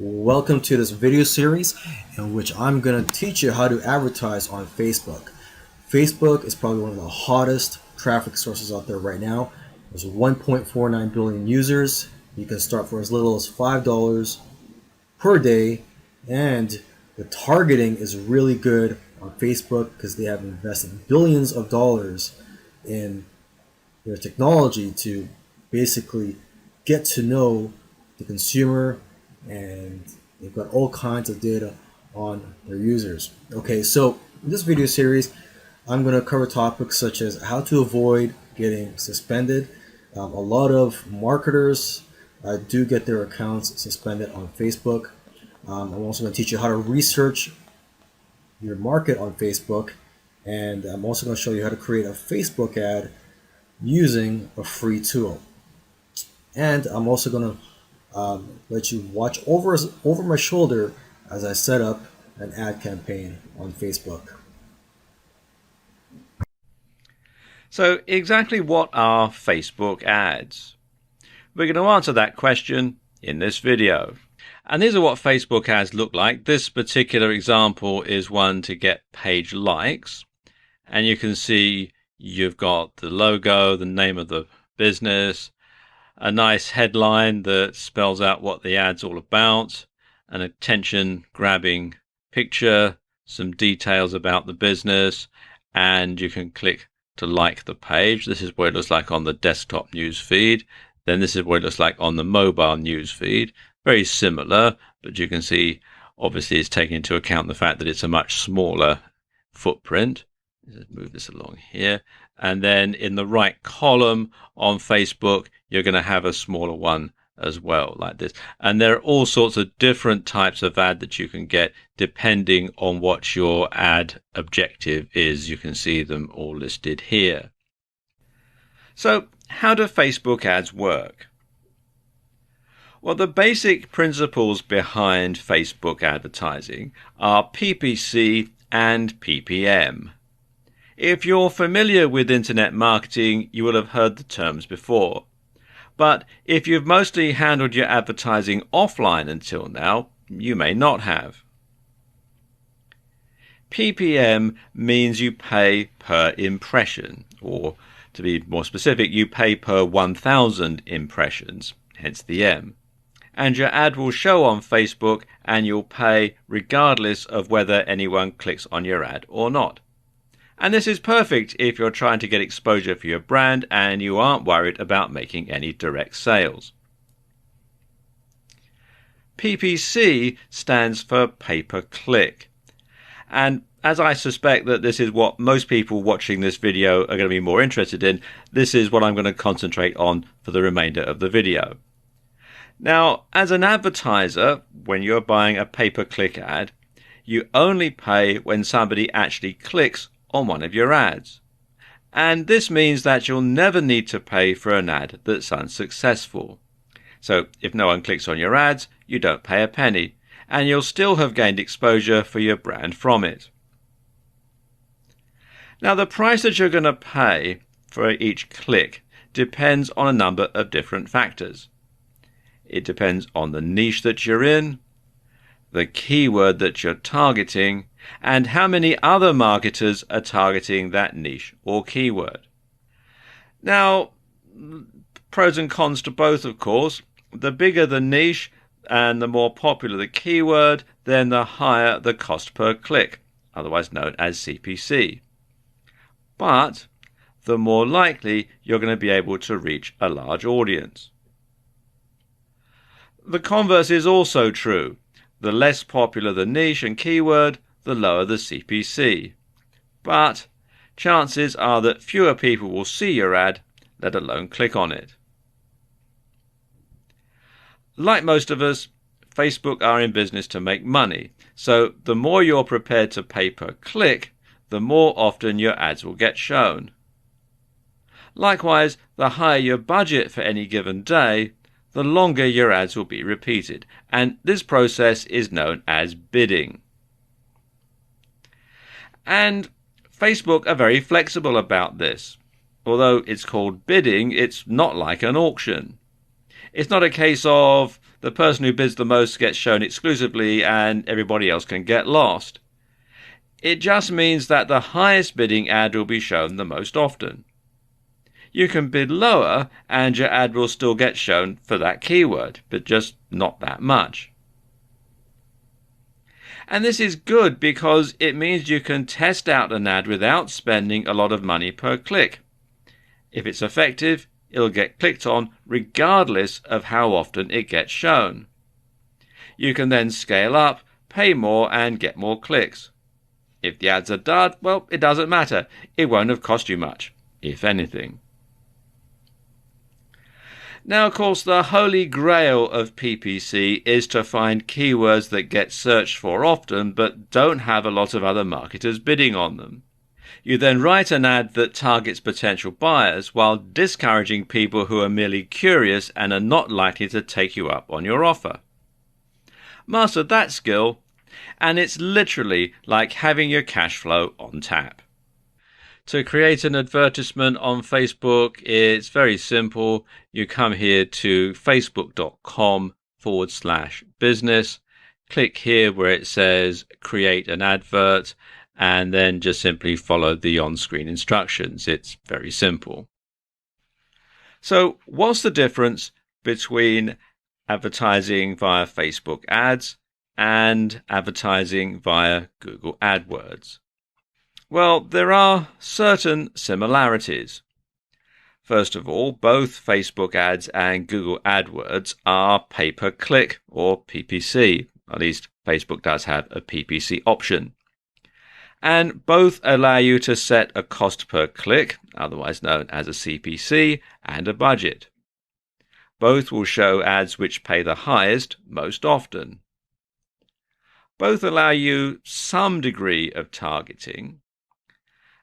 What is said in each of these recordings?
Welcome to this video series in which I'm going to teach you how to advertise on Facebook. Facebook is probably one of the hottest traffic sources out there right now. There's 1.49 billion users. You can start for as little as $5 per day, and the targeting is really good on Facebook because they have invested billions of dollars in their technology to basically get to know the consumer, and they've got all kinds of data on their users. Okay, so in this video series, I'm going to cover topics such as how to avoid getting suspended. A lot of marketers do get their accounts suspended on Facebook. I'm also going to teach you how to research your market on Facebook, and I'm also going to show you how to create a Facebook ad using a free tool. And I'm also going to let you watch over my shoulder as I set up an ad campaign on Facebook. So exactly what are Facebook ads? We're going to answer that question in this video. And these are what Facebook ads look like. This particular example is one to get page likes. And you can see you've got the logo, the name of the business, a nice headline that spells out what the ad's all about, an attention-grabbing picture, some details about the business, and you can click to like the page. This is what it looks like on the desktop news feed. Then this is what it looks like on the mobile news feed. Very similar, but you can see obviously it's taking into account the fact that it's a much smaller footprint. Let's move this along here. And then in the right column on Facebook, you're going to have a smaller one as well, like this. And there are all sorts of different types of ad that you can get depending on what your ad objective is. You can see them all listed here. So how do Facebook ads work? Well, the basic principles behind Facebook advertising are PPC and PPM. If you're familiar with internet marketing, you will have heard the terms before. But if you've mostly handled your advertising offline until now, you may not have. PPM means you pay per impression, or to be more specific, you pay per 1,000 impressions, hence the M. And your ad will show on Facebook and you'll pay regardless of whether anyone clicks on your ad or not. And this is perfect if you're trying to get exposure for your brand and you aren't worried about making any direct sales. PPC stands for pay-per-click. And as I suspect that this is what most people watching this video are going to be more interested in, this is what I'm going to concentrate on for the remainder of the video. Now, as an advertiser, when you're buying a pay-per-click ad, you only pay when somebody actually clicks on one of your ads. And this means that you'll never need to pay for an ad that's unsuccessful. So if no one clicks on your ads, you don't pay a penny, and you'll still have gained exposure for your brand from it. Now, the price that you're going to pay for each click depends on a number of different factors. It depends on the niche that you're in, the keyword that you're targeting, and how many other marketers are targeting that niche or keyword. Now, pros and cons to both, of course. The bigger the niche and the more popular the keyword, then the higher the cost per click, otherwise known as CPC. But the more likely you're going to be able to reach a large audience. The converse is also true. The less popular the niche and keyword, the lower the CPC. But chances are that fewer people will see your ad, let alone click on it. Like most of us, Facebook are in business to make money, so the more you're prepared to pay per click, the more often your ads will get shown. Likewise, the higher your budget for any given day, the longer your ads will be repeated, and this process is known as bidding. And Facebook are very flexible about this. Although it's called bidding, it's not like an auction. It's not a case of The person who bids the most gets shown exclusively and everybody else can get lost. It just means that the highest bidding ad will be shown the most often. You can bid lower and your ad will still get shown for that keyword, but just not that much. And this is good because it means you can test out an ad without spending a lot of money per click. If it's effective, it'll get clicked on regardless of how often it gets shown. You can then scale up, pay more and get more clicks. If the ads are dud, well, it doesn't matter. It won't have cost you much, if anything. Now, of course, the holy grail of PPC is to find keywords that get searched for often but don't have a lot of other marketers bidding on them. You then write an ad that targets potential buyers while discouraging people who are merely curious and are not likely to take you up on your offer. Master that skill, and it's literally like having your cash flow on tap. To create an advertisement on Facebook, it's very simple. You come here to facebook.com/business, click here where it says create an advert, and then just simply follow the on-screen instructions. It's very simple. So what's the difference between advertising via Facebook ads and advertising via Google AdWords? Well, there are certain similarities. First of all, both Facebook ads and Google AdWords are pay-per-click or PPC. At least Facebook does have a PPC option. And both allow you to set a cost per click, otherwise known as a CPC, and a budget. Both will show ads which pay the highest most often. Both allow you some degree of targeting,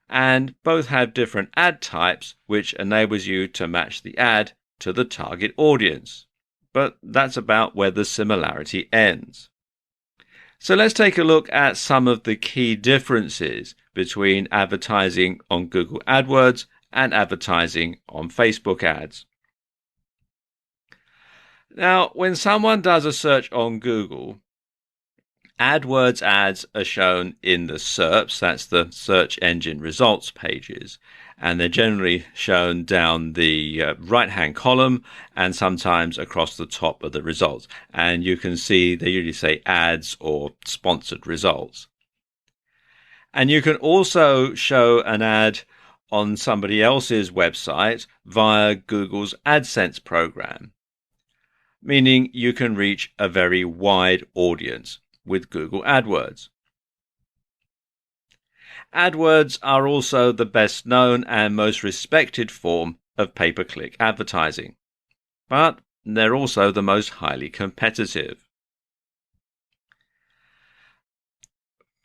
and both have different ad types which enables you to match the ad to the target audience. But that's about where the similarity ends. So let's take a look at some of the key differences between advertising on Google AdWords and advertising on Facebook ads. Now, when someone does a search on Google, AdWords ads are shown in the SERPs, that's the search engine results pages, and they're generally shown down the right-hand column and sometimes across the top of the results. And you can see they usually say ads or sponsored results. And you can also show an ad on somebody else's website via Google's AdSense program, meaning you can reach a very wide audience with Google AdWords. AdWords are also the best known and most respected form of pay-per-click advertising, but they're also the most highly competitive.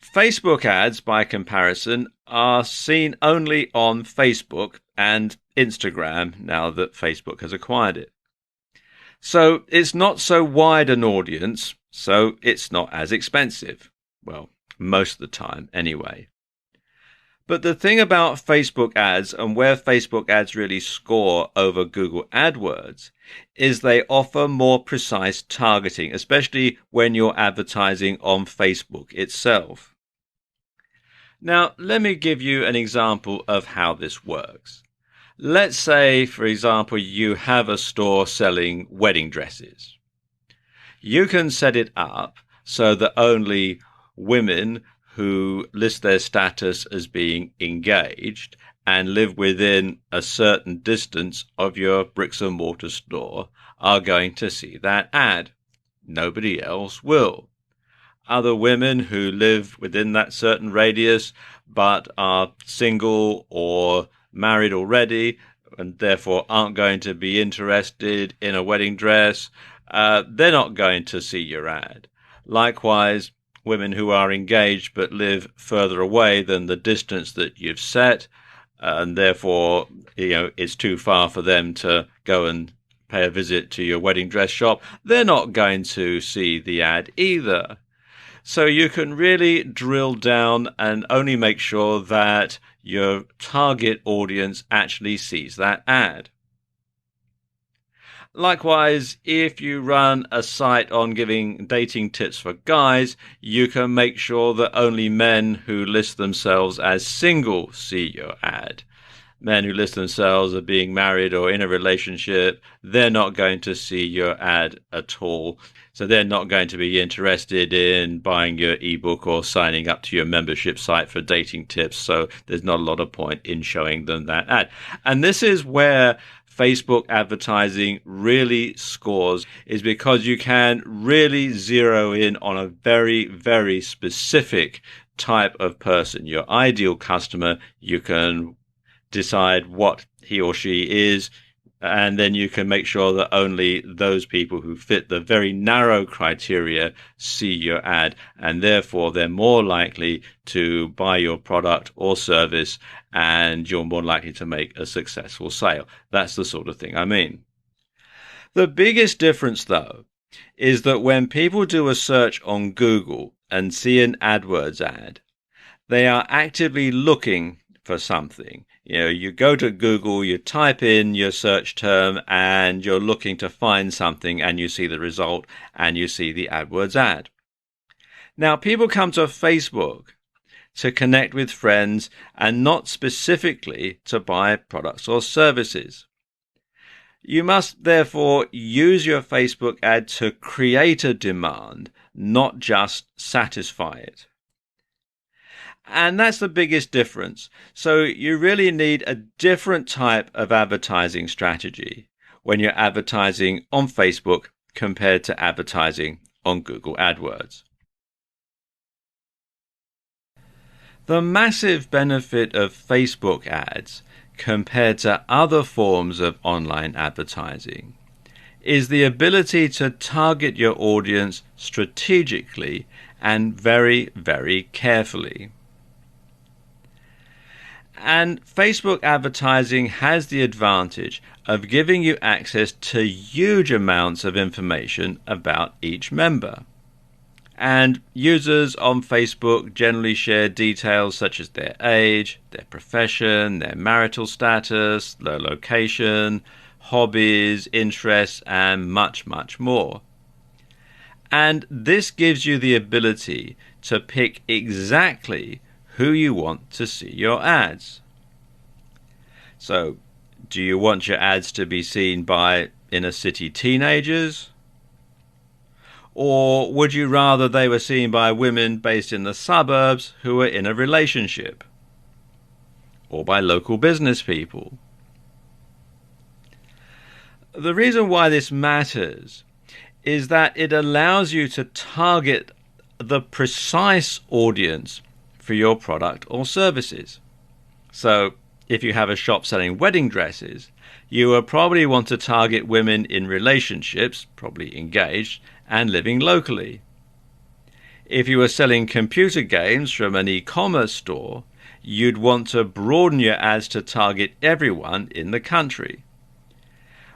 Facebook ads, by comparison, are seen only on Facebook and Instagram now that Facebook has acquired it. So it's not so wide an audience, so it's not as expensive. Well, most of the time anyway. But the thing about Facebook ads and where Facebook ads really score over Google AdWords is they offer more precise targeting, especially when you're advertising on Facebook itself. Now, let me give you an example of how this works. Let's say, for example, you have a store selling wedding dresses. You can set it up so that only women who list their status as being engaged and live within a certain distance of your bricks and mortar store are going to see that ad. Nobody else will. Other women who live within that certain radius but are single or married already and therefore aren't going to be interested in a wedding dress, they're not going to see your ad. Likewise, women who are engaged but live further away than the distance that you've set, and therefore it's too far for them to go and pay a visit to your wedding dress shop, they're not going to see the ad either. So you can really drill down and only make sure that your target audience actually sees that ad. Likewise, if you run a site on giving dating tips for guys, you can make sure that only men who list themselves as single see your ad. Men who list themselves as being married or in a relationship, they're not going to see your ad at all. So they're not going to be interested in buying your ebook or signing up to your membership site for dating tips. So there's not a lot of point in showing them that ad. And this is where Facebook advertising really scores, is because you can really zero in on a very, very specific type of person, your ideal customer. You can decide what he or she is, and then you can make sure that only those people who fit the very narrow criteria see your ad, and therefore they're more likely to buy your product or service, and you're more likely to make a successful sale. That's the sort of thing I mean. The biggest difference, though, is that when people do a search on Google and see an AdWords ad, they are actively looking for something. You go to Google, you type in your search term, and you're looking to find something, and you see the result, and you see the AdWords ad. Now, people come to Facebook to connect with friends and not specifically to buy products or services. You must therefore use your Facebook ad to create a demand, not just satisfy it. And that's the biggest difference. So you really need a different type of advertising strategy when you're advertising on Facebook compared to advertising on Google AdWords. The massive benefit of Facebook ads compared to other forms of online advertising is the ability to target your audience strategically and very, very carefully. And Facebook advertising has the advantage of giving you access to huge amounts of information about each member. And users on Facebook generally share details such as their age, their profession, their marital status, their location, hobbies, interests, and much, much more. And this gives you the ability to pick exactly who you want to see your ads. So, do you want your ads to be seen by inner city teenagers? Or would you rather they were seen by women based in the suburbs who are in a relationship? Or by local business people? The reason why this matters is that it allows you to target the precise audience for your product or services. So, if you have a shop selling wedding dresses, you will probably want to target women in relationships, probably engaged, and living locally. If you were selling computer games from an e-commerce store, you'd want to broaden your ads to target everyone in the country,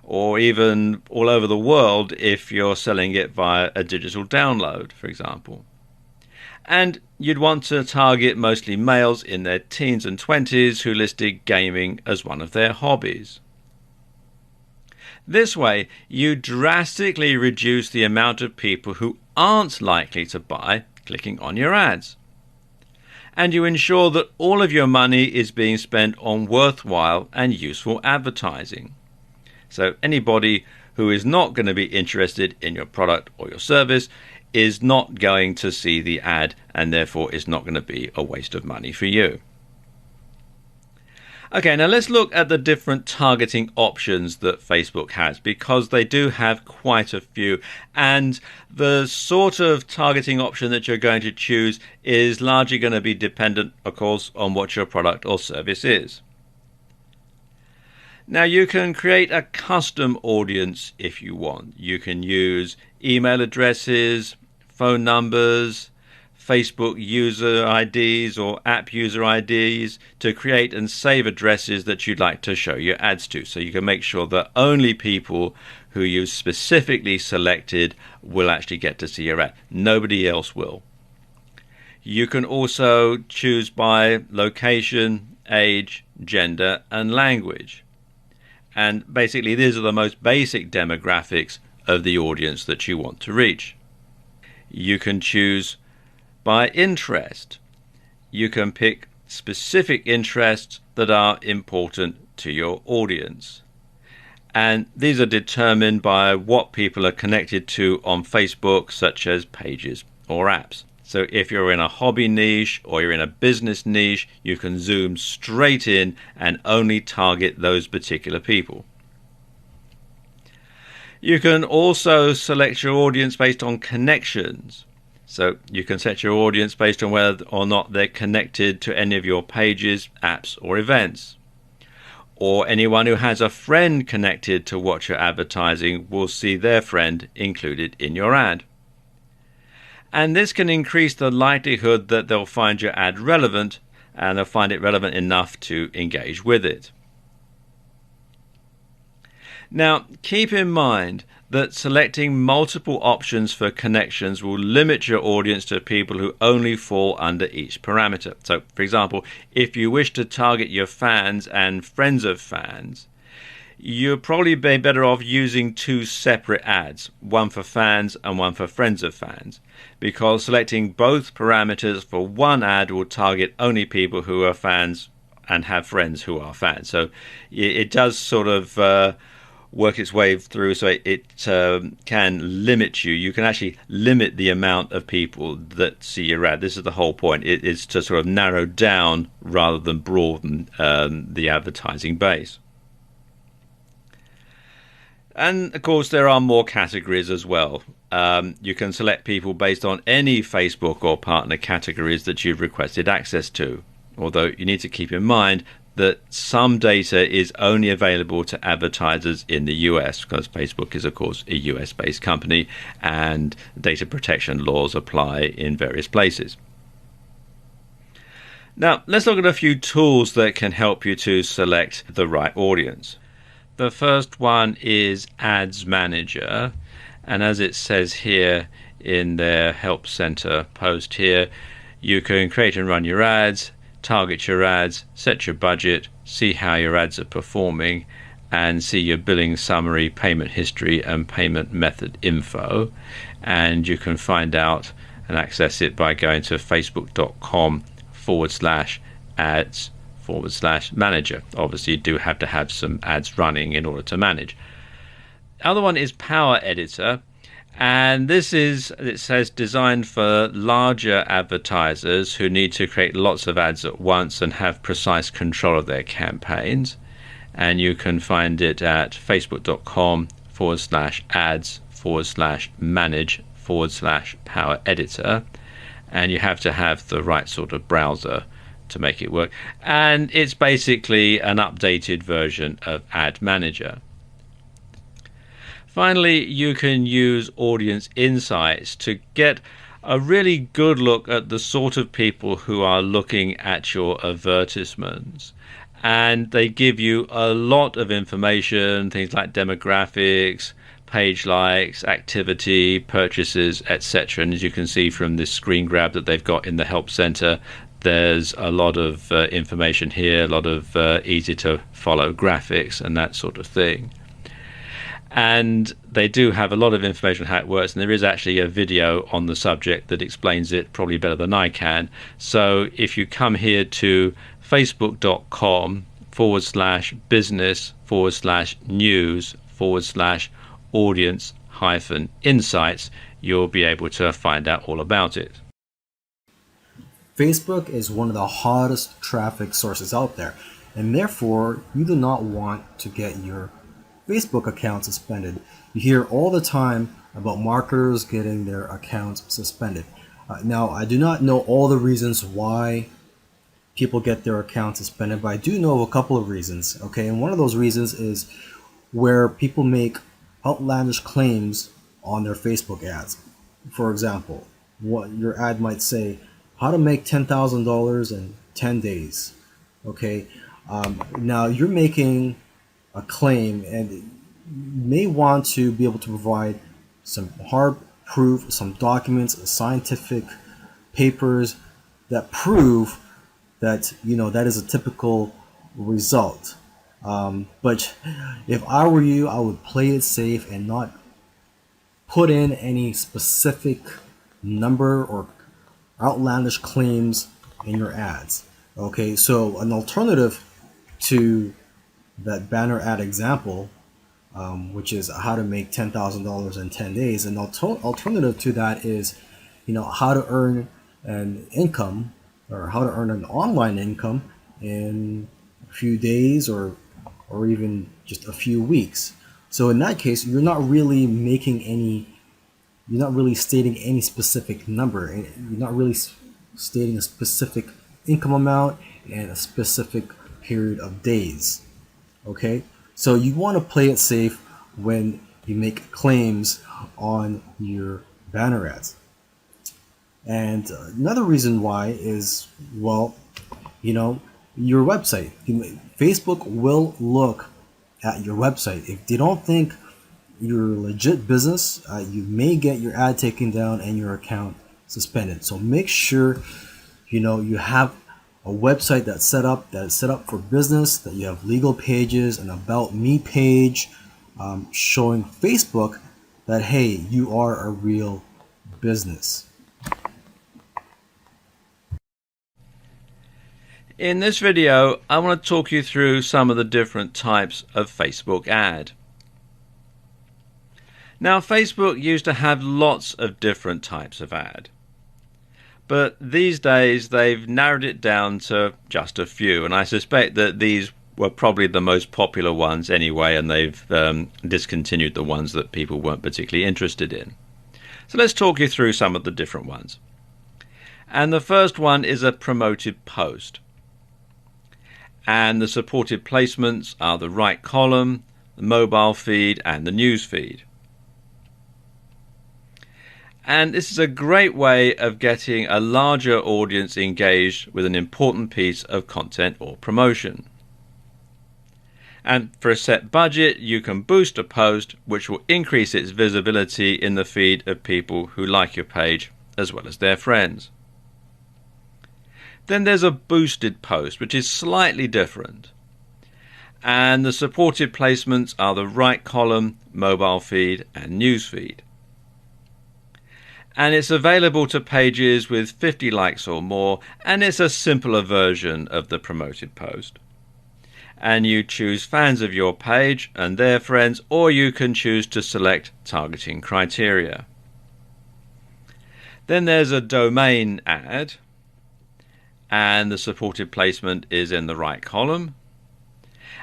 or even all over the world if you're selling it via a digital download, for example. And you'd want to target mostly males in their teens and 20s who listed gaming as one of their hobbies. This way, you drastically reduce the amount of people who aren't likely to buy clicking on your ads. And you ensure that all of your money is being spent on worthwhile and useful advertising. So anybody who is not going to be interested in your product or your service is not going to see the ad, and therefore is not going to be a waste of money for you. Okay, now let's look at the different targeting options that Facebook has, because they do have quite a few, and the sort of targeting option that you're going to choose is largely going to be dependent, of course, on what your product or service is. Now, you can create a custom audience if you want. You can use email addresses, phone numbers, Facebook user IDs or app user IDs to create and save addresses that you'd like to show your ads to. So you can make sure that only people who you specifically selected will actually get to see your ad. Nobody else will. You can also choose by location, age, gender, and language. And basically, these are the most basic demographics of the audience that you want to reach. You can choose by interest. You can pick specific interests that are important to your audience. And these are determined by what people are connected to on Facebook, such as pages or apps. So if you're in a hobby niche or you're in a business niche, you can zoom straight in and only target those particular people. You can also select your audience based on connections. So you can set your audience based on whether or not they're connected to any of your pages, apps, or events. Or anyone who has a friend connected to what you're advertising will see their friend included in your ad. And this can increase the likelihood that they'll find your ad relevant, and they'll find it relevant enough to engage with it. Now, keep in mind that selecting multiple options for connections will limit your audience to people who only fall under each parameter. So, for example, if you wish to target your fans and friends of fans, you'll probably be better off using two separate ads, one for fans and one for friends of fans, because selecting both parameters for one ad will target only people who are fans and have friends who are fans. So it does sort of work its way through, so it can limit you. You can actually limit the amount of people that see your ad. This is the whole point. It is to sort of narrow down rather than broaden the advertising base. And of course, there are more categories as well. You can select people based on any Facebook or partner categories that you've requested access to. Although you need to keep in mind that some data is only available to advertisers in the US, because Facebook is, of course, a US-based company, and data protection laws apply in various places. Now, let's look at a few tools that can help you to select the right audience. The first one is Ads Manager, and as it says here in their Help Center post here, you can create and run your ads, target your ads, set your budget, see how your ads are performing, and see your billing summary, payment history, and payment method info. And you can find out and access it by going to facebook.com/ads/manager. Obviously, you do have to have some ads running in order to manage. The other one is Power Editor. And this is, it says, designed for larger advertisers who need to create lots of ads at once and have precise control of their campaigns. And you can find it at facebook.com/ads/manage/power editor. And you have to have the right sort of browser to make it work. And it's basically an updated version of Ad Manager. Finally, you can use Audience Insights to get a really good look at the sort of people who are looking at your advertisements. And they give you a lot of information, things like demographics, page likes, activity, purchases, etc. And as you can see from this screen grab that they've got in the Help Center, there's a lot of information here, a lot of easy to follow graphics and that sort of thing. And they do have a lot of information on how it works, and there is actually a video on the subject that explains it probably better than I can. So if you come here to facebook.com/business/news/audience-insights, you'll be able to find out all about it. Facebook is one of the hottest traffic sources out there, and therefore you do not want to get your Facebook account suspended. You hear all the time about marketers getting their accounts suspended. Now, I do not know all the reasons why people get their accounts suspended, but I do know a couple of reasons. Okay, and one of those reasons is where people make outlandish claims on their Facebook ads. For example, what your ad might say, how to make $10,000 in 10 days. Okay, now you're making a claim, and you may want to be able to provide some hard proof, some documents, scientific papers that prove that that is a typical result. But if I were you, I would play it safe and not put in any specific number or outlandish claims in your ads. Okay, so an alternative to that banner ad example, which is how to make $10,000 in 10 days, an alternative to that is, how to earn an income or how to earn an online income in a few days or even just a few weeks. So in that case, you're not really stating any specific number. You're not really stating a specific income amount and a specific period of days. Okay, so you want to play it safe when you make claims on your banner ads. And another reason why is, well, your website. Facebook will look at your website. If they don't think you're a legit business, you may get your ad taken down and your account suspended. So make sure you have a website that is set up for business, that you have legal pages, an about me page, showing Facebook that, hey, you are a real business. In this video, I want to talk you through some of the different types of Facebook ad. Now, Facebook used to have lots of different types of ad, but these days they've narrowed it down to just a few, and I suspect that these were probably the most popular ones anyway, and they've discontinued the ones that people weren't particularly interested in. So let's talk you through some of the different ones. And the first one is a promoted post. And the supported placements are the right column, the mobile feed, and the news feed. And this is a great way of getting a larger audience engaged with an important piece of content or promotion. And for a set budget, you can boost a post which will increase its visibility in the feed of people who like your page as well as their friends. Then there's a boosted post, which is slightly different. And the supported placements are the right column, mobile feed, and news feed. And it's available to pages with 50 likes or more, and it's a simpler version of the promoted post. And you choose fans of your page and their friends, or you can choose to select targeting criteria. Then there's a domain ad, and the supported placement is in the right column.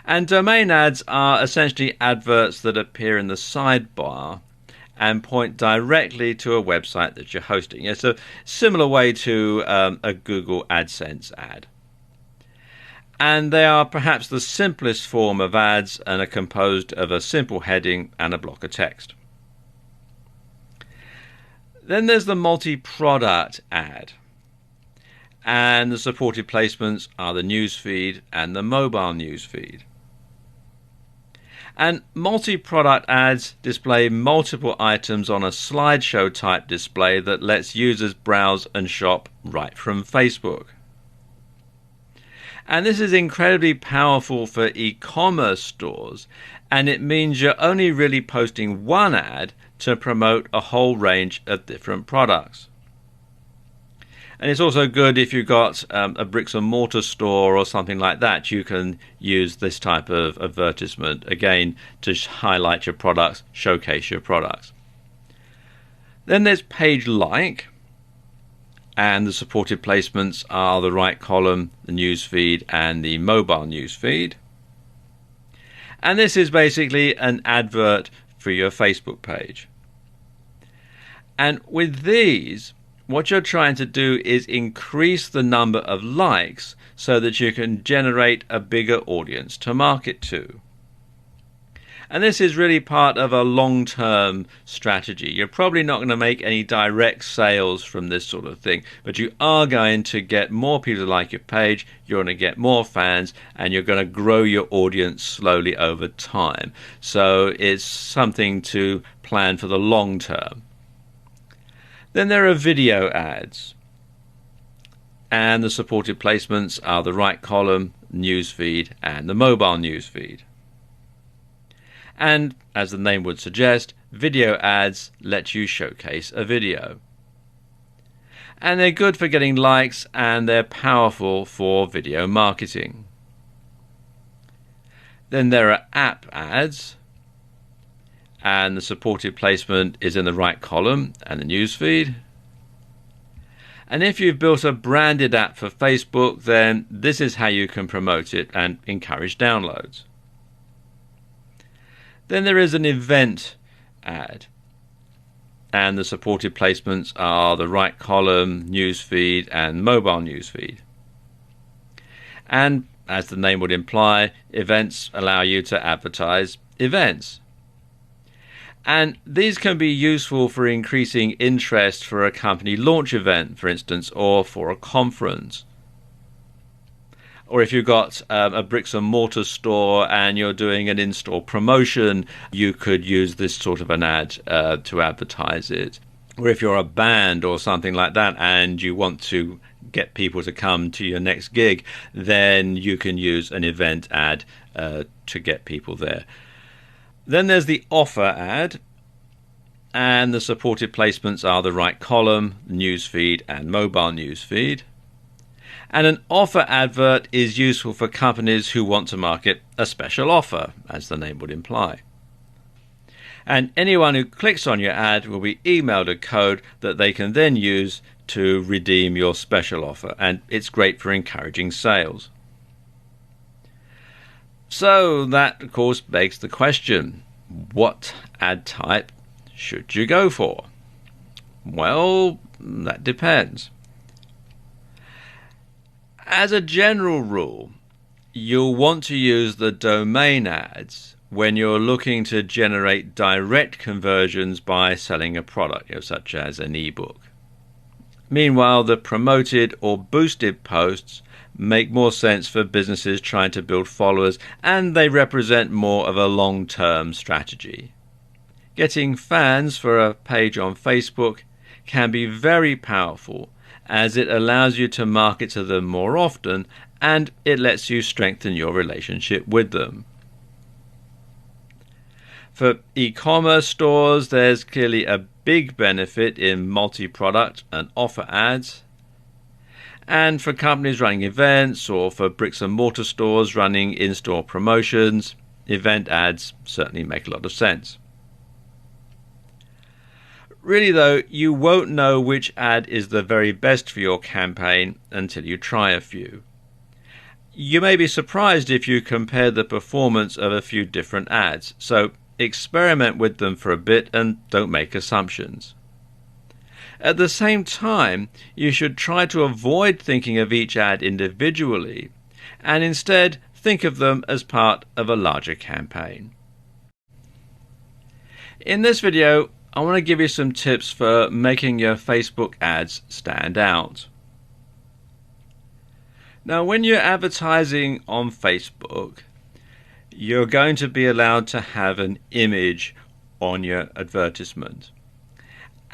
And domain ads are essentially adverts that appear in the sidebar and point directly to a website that you're hosting. It's a similar way to a Google AdSense ad. And they are perhaps the simplest form of ads and are composed of a simple heading and a block of text. Then there's the multi-product ad. And the supported placements are the news feed and the mobile news feed. And multi-product ads display multiple items on a slideshow type display that lets users browse and shop right from Facebook. And this is incredibly powerful for e-commerce stores, and it means you're only really posting one ad to promote a whole range of different products. And it's also good if you've got a bricks and mortar store or something like that. You can use this type of advertisement, again, to highlight your products, showcase your products. Then there's page like, and the supported placements are the right column, the news feed, and the mobile news feed. And this is basically an advert for your Facebook page. And with these, what you're trying to do is increase the number of likes so that you can generate a bigger audience to market to. And this is really part of a long-term strategy. You're probably not going to make any direct sales from this sort of thing, but you are going to get more people to like your page, you're going to get more fans, and you're going to grow your audience slowly over time. So it's something to plan for the long term. Then there are video ads. and the supported placements are the right column, newsfeed, and the mobile newsfeed. And as the name would suggest, video ads let you showcase a video. And they're good for getting likes, and they're powerful for video marketing. Then there are app ads, and the supported placement is in the right column and the newsfeed. And if you've built a branded app for Facebook, then this is how you can promote it and encourage downloads. Then there is an event ad, and the supported placements are the right column, newsfeed, and mobile newsfeed. And as the name would imply, events allow you to advertise events. And these can be useful for increasing interest for a company launch event, for instance, or for a conference. Or if you've got a bricks and mortar store and you're doing an in-store promotion, you could use this sort of an ad to advertise it. Or if you're a band or something like that and you want to get people to come to your next gig, then you can use an event ad to get people there. Then there's the offer ad, and the supported placements are the right column, newsfeed, and mobile newsfeed. And an offer advert is useful for companies who want to market a special offer, as the name would imply. And anyone who clicks on your ad will be emailed a code that they can then use to redeem your special offer, and it's great for encouraging sales. So that, of course, begs the question, what ad type should you go for? Well, that depends. As a general rule, you'll want to use the domain ads when you're looking to generate direct conversions by selling a product, such as an ebook. Meanwhile, the promoted or boosted posts make more sense for businesses trying to build followers, and they represent more of a long-term strategy. Getting fans for a page on Facebook can be very powerful, as it allows you to market to them more often, and it lets you strengthen your relationship with them. For e-commerce stores, there's clearly a big benefit in multi-product and offer ads. And for companies running events, or for bricks and mortar stores running in-store promotions, event ads certainly make a lot of sense. Really though, you won't know which ad is the very best for your campaign until you try a few. You may be surprised if you compare the performance of a few different ads, so experiment with them for a bit and don't make assumptions. At the same time, you should try to avoid thinking of each ad individually, and instead think of them as part of a larger campaign. In this video, I want to give you some tips for making your Facebook ads stand out. Now, when you're advertising on Facebook, you're going to be allowed to have an image on your advertisement.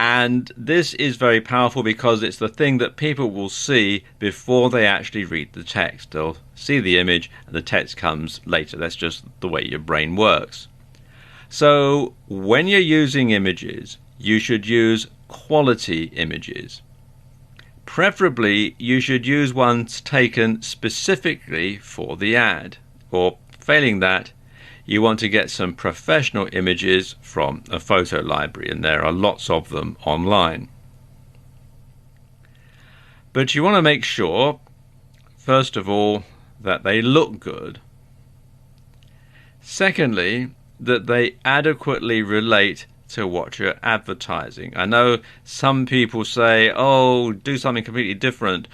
And this is very powerful because it's the thing that people will see before they actually read the text. They'll see the image and the text comes later. That's just the way your brain works. So when you're using images, you should use quality images. Preferably, you should use ones taken specifically for the ad, or failing that, you want to get some professional images from a photo library, and there are lots of them online. But you want to make sure, first of all, that they look good. Secondly, that they adequately relate to what you're advertising. I know some people say, oh, do something completely different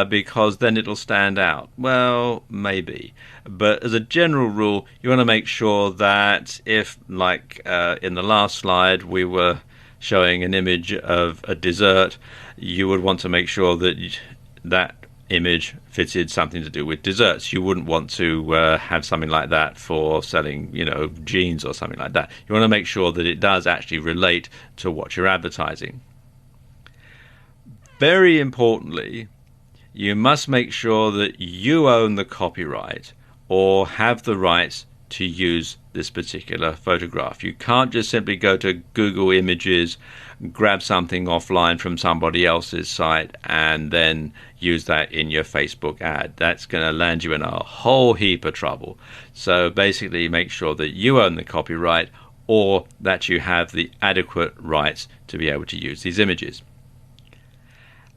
because then it'll stand out. Well, maybe. But as a general rule, you want to make sure that if, like in the last slide, we were showing an image of a dessert, you would want to make sure that that image fitted something to do with desserts. You wouldn't want to have something like that for selling, jeans or something like that. You want to make sure that it does actually relate to what you're advertising. Very importantly, you must make sure that you own the copyright or have the rights to use this particular photograph. You can't just simply go to Google Images, grab something offline from somebody else's site, and then use that in your Facebook ad. That's going to land you in a whole heap of trouble. So basically make sure that you own the copyright or that you have the adequate rights to be able to use these images.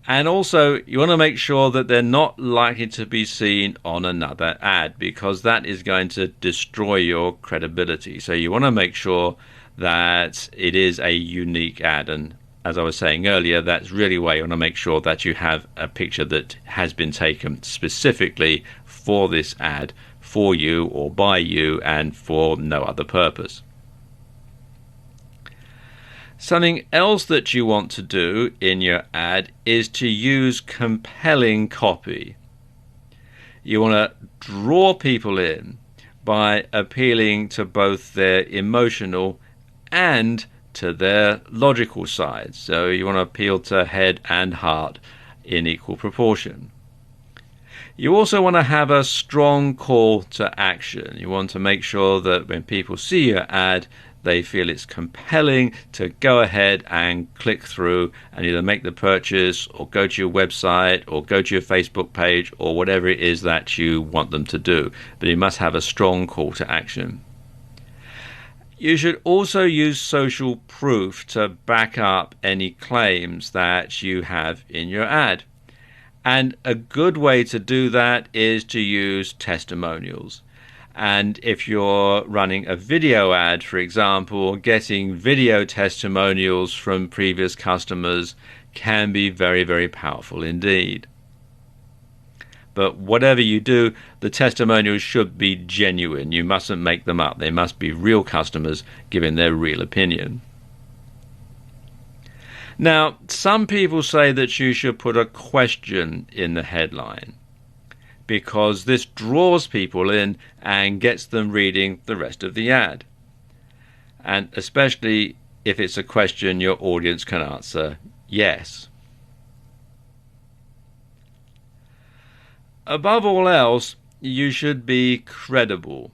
And also, you want to make sure that they're not likely to be seen on another ad, because that is going to destroy your credibility. So you want to make sure that it is a unique ad. And as I was saying earlier, that's really why you want to make sure that you have a picture that has been taken specifically for this ad, for you or by you, and for no other purpose. Something else that you want to do in your ad is to use compelling copy. You want to draw people in by appealing to both their emotional and to their logical side. So you want to appeal to head and heart in equal proportion. You also want to have a strong call to action. You want to make sure that when people see your ad, they feel it's compelling to go ahead and click through and either make the purchase or go to your website or go to your Facebook page or whatever it is that you want them to do. But you must have a strong call to action. You should also use social proof to back up any claims that you have in your ad. And a good way to do that is to use testimonials. And if you're running a video ad, for example, getting video testimonials from previous customers can be very, very powerful indeed. But whatever you do, the testimonials should be genuine. You mustn't make them up. They must be real customers giving their real opinion. Now, some people say that you should put a question in the headline, because this draws people in and gets them reading the rest of the ad. And especially if it's a question your audience can answer yes. Above all else, you should be credible.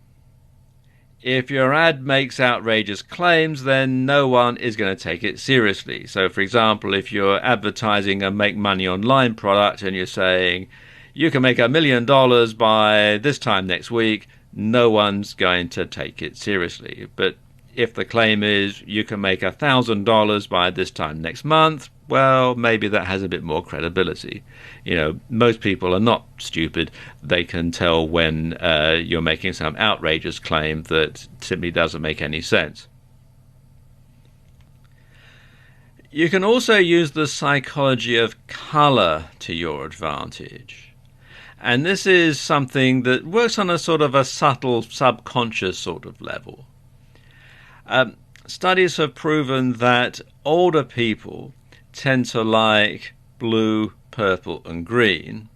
If your ad makes outrageous claims, then no one is going to take it seriously. So, for example, if you're advertising a make money online product and you're saying, you can make $1 million by this time next week, no one's going to take it seriously. But if the claim is you can make $1,000 by this time next month, well, maybe that has a bit more credibility. You know, most people are not stupid. They can tell when you're making some outrageous claim that simply doesn't make any sense. You can also use the psychology of color to your advantage. And this is something that works on a sort of a subtle, subconscious sort of level. Studies have proven that older people tend to like blue, purple, and green,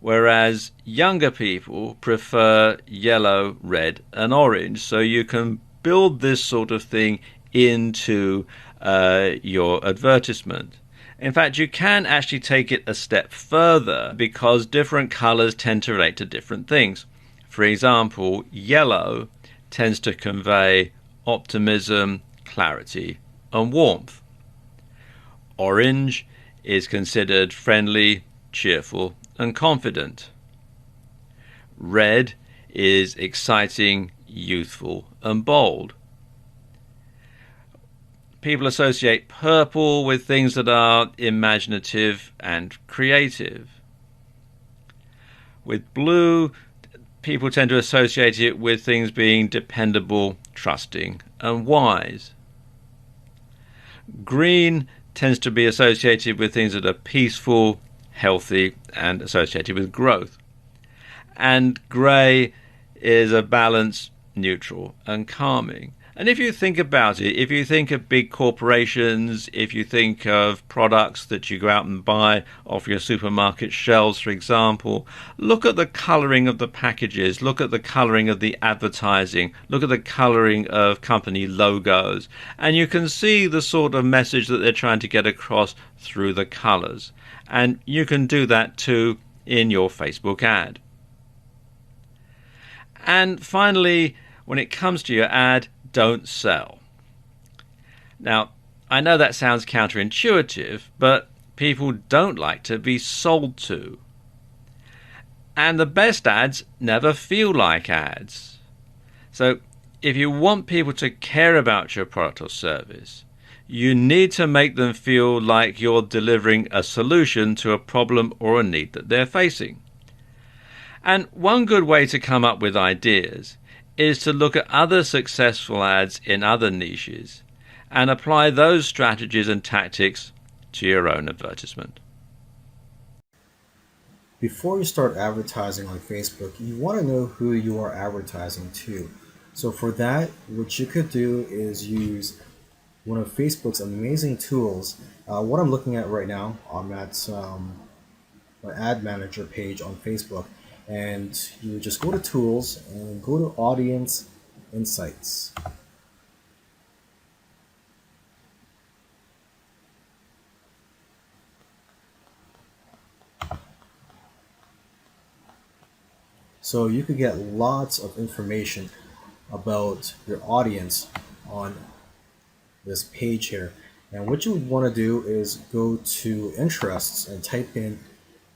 whereas younger people prefer yellow, red, and orange. So you can build this sort of thing into your advertisement. In fact, you can actually take it a step further because different colors tend to relate to different things. For example, yellow tends to convey optimism, clarity, and warmth. Orange is considered friendly, cheerful, and confident. Red is exciting, youthful, and bold. People associate purple with things that are imaginative and creative. With blue, people tend to associate it with things being dependable, trusting, and wise. Green tends to be associated with things that are peaceful, healthy, and associated with growth. And grey is a balance, neutral, and calming. And if you think about it, if you think of big corporations, if you think of products that you go out and buy off your supermarket shelves, for example, look at the colouring of the packages, look at the colouring of the advertising, look at the colouring of company logos, and you can see the sort of message that they're trying to get across through the colours. And you can do that too in your Facebook ad. And finally, when it comes to your ad, don't sell. Now, I know that sounds counterintuitive, but people don't like to be sold to. And the best ads never feel like ads. So, if you want people to care about your product or service, you need to make them feel like you're delivering a solution to a problem or a need that they're facing. And one good way to come up with ideas is to look at other successful ads in other niches and apply those strategies and tactics to your own advertisement. Before you start advertising on Facebook, you want to know who you are advertising to. So for that, what you could do is use one of Facebook's amazing tools. What I'm looking at right now, I'm at my ad manager page on Facebook, and you just go to tools and go to audience insights. So you could get lots of information about your audience on this page here. And what you would want to do is go to interests and type in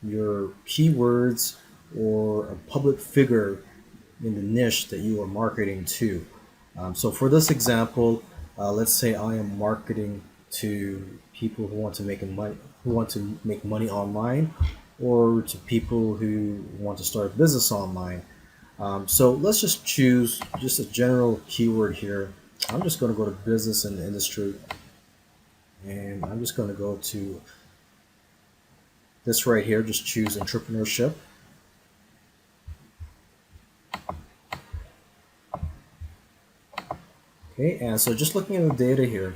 your keywords or a public figure in the niche that you are marketing to. So for this example, let's say I am marketing to people who want to make money online, or to people who want to start a business online. So let's just choose just a general keyword here. I'm just going to go to business and industry, and I'm just going to go to this right here. Just choose entrepreneurship. Okay, and so just looking at the data here,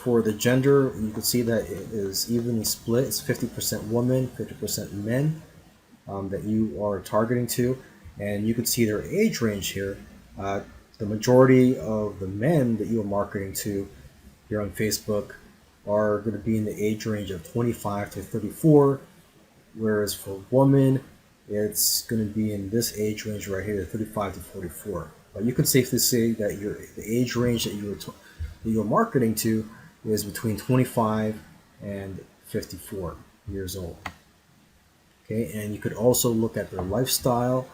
for the gender, you can see that it is evenly split. It's 50% women, 50% men that you are targeting to. And you can see their age range here. The majority of the men that you are marketing to here on Facebook are going to be in the age range of 25 to 34, whereas for women, it's going to be in this age range right here, 35 to 44. But you can safely say that the age range that you're marketing to is between 25 and 54 years old. Okay, and you could also look at their lifestyle.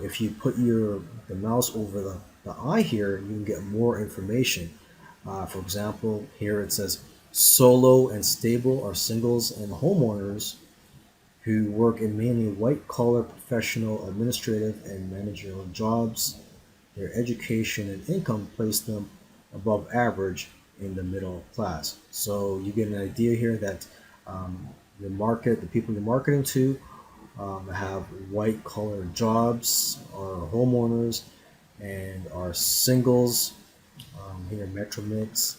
If you put the mouse over the eye here, you can get more information. For example, here it says solo and stable are singles and homeowners who work in mainly white-collar professional, administrative, and managerial jobs. Their education and income place them above average in the middle class. So you get an idea here that the people you're marketing to, have white-collar jobs, are homeowners, and are singles. Here, Metro Mix.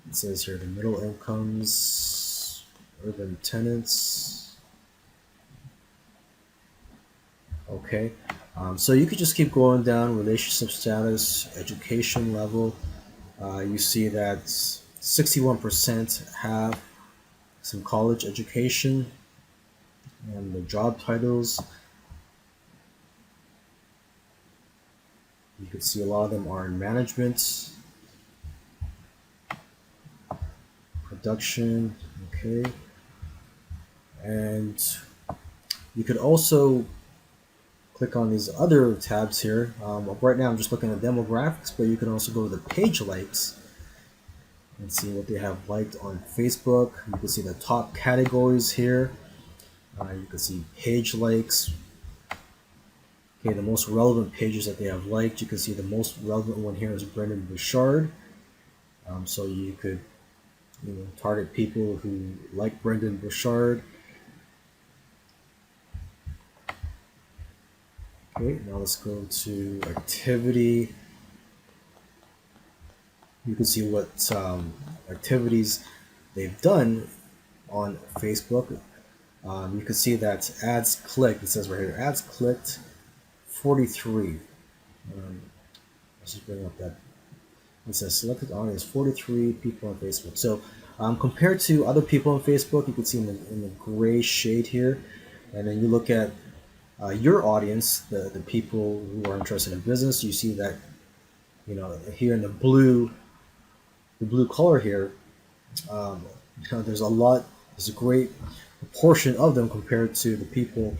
It says here the middle incomes, urban tenants. Okay, so you could just keep going down, relationship status, education level. You see that 61% have some college education, and the job titles, you can see a lot of them are in management, production, okay. And you could also click on these other tabs here. Right now I'm just looking at demographics, but you can also go to the page likes and see what they have liked on Facebook. You can see the top categories here. You can see page likes. Okay, the most relevant pages that they have liked. You can see the most relevant one here is Brendan Bouchard. So you could target people who like Brendan Bouchard. Okay, now let's go to activity. You can see what activities they've done on Facebook. You can see that ads clicked. It says right here, ads clicked 43. Let's just bring up that. It says selected audience 43 people on Facebook. So compared to other people on Facebook, you can see in the gray shade here, and then you look at your audience, the people who are interested in business. You see that here in the blue color here. Um, there's a lot. There's a great proportion of them compared to the people,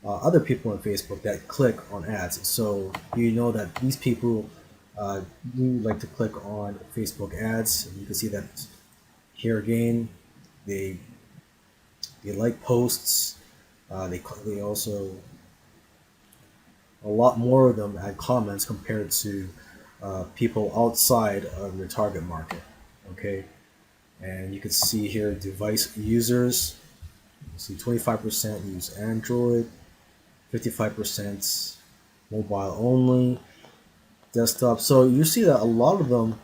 other people on Facebook that click on ads. So you know that these people do like to click on Facebook ads. You can see that here again. They they like posts. They also a lot more of them add comments compared to people outside of your target market. Okay, and you can see here device users. You see 25% use Android, 55% mobile only, desktop. So you see that a lot of them,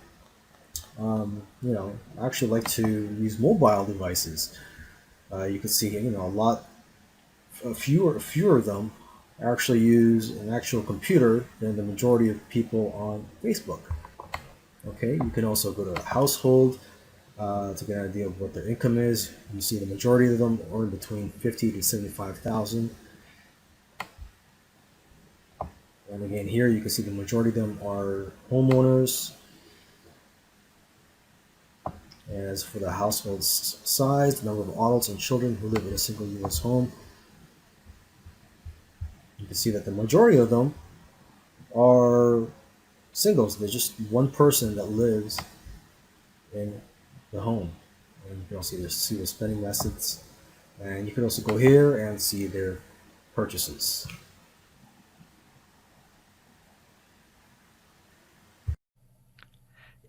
actually like to use mobile devices. You can see, fewer of them actually use an actual computer than the majority of people on Facebook. Okay, you can also go to household to get an idea of what their income is. You see the majority of them earn between 50 to 75,000. And again, here you can see the majority of them are homeowners. As for the household size, the number of adults and children who live in a single U.S. home, you can see that the majority of them are singles. There's just one person that lives in the home. And you can also see the spending methods. And you can also go here and see their purchases.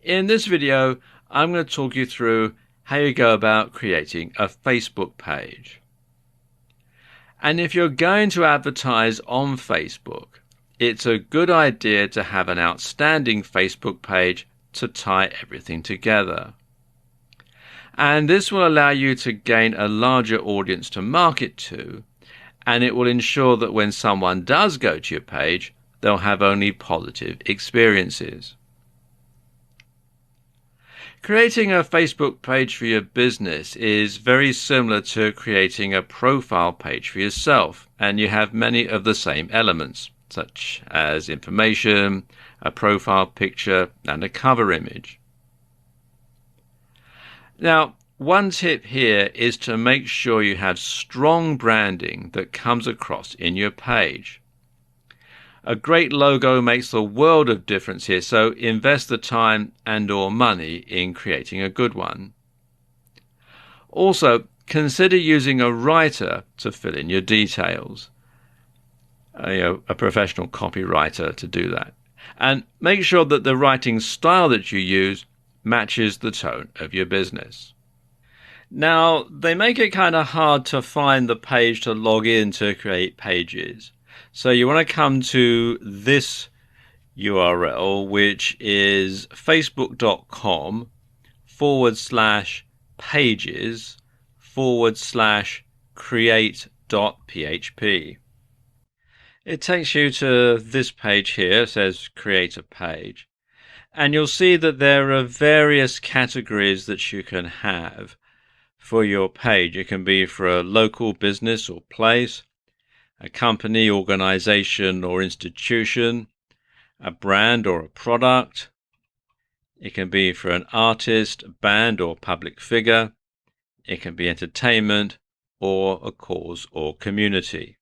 In this video, I'm going to talk you through how you go about creating a Facebook page. And if you're going to advertise on Facebook, it's a good idea to have an outstanding Facebook page to tie everything together. And this will allow you to gain a larger audience to market to, and it will ensure that when someone does go to your page, they'll have only positive experiences. Creating a Facebook page for your business is very similar to creating a profile page for yourself, and you have many of the same elements, such as information, a profile picture, and a cover image. Now, one tip here is to make sure you have strong branding that comes across in your page. A great logo makes a world of difference here, so invest the time and or money in creating a good one. Also, consider using a writer to fill in your details. A professional copywriter to do that. And make sure that the writing style that you use matches the tone of your business. Now, they make it kind of hard to find the page to log in to create pages. So you want to come to this URL, which is facebook.com/pages/create.php. It takes you to this page here. It says create a page. And you'll see that there are various categories that you can have for your page. It can be for a local business or place, a company, organization, or institution, a brand or a product. It can be for an artist, band, or public figure. It can be entertainment or a cause or community.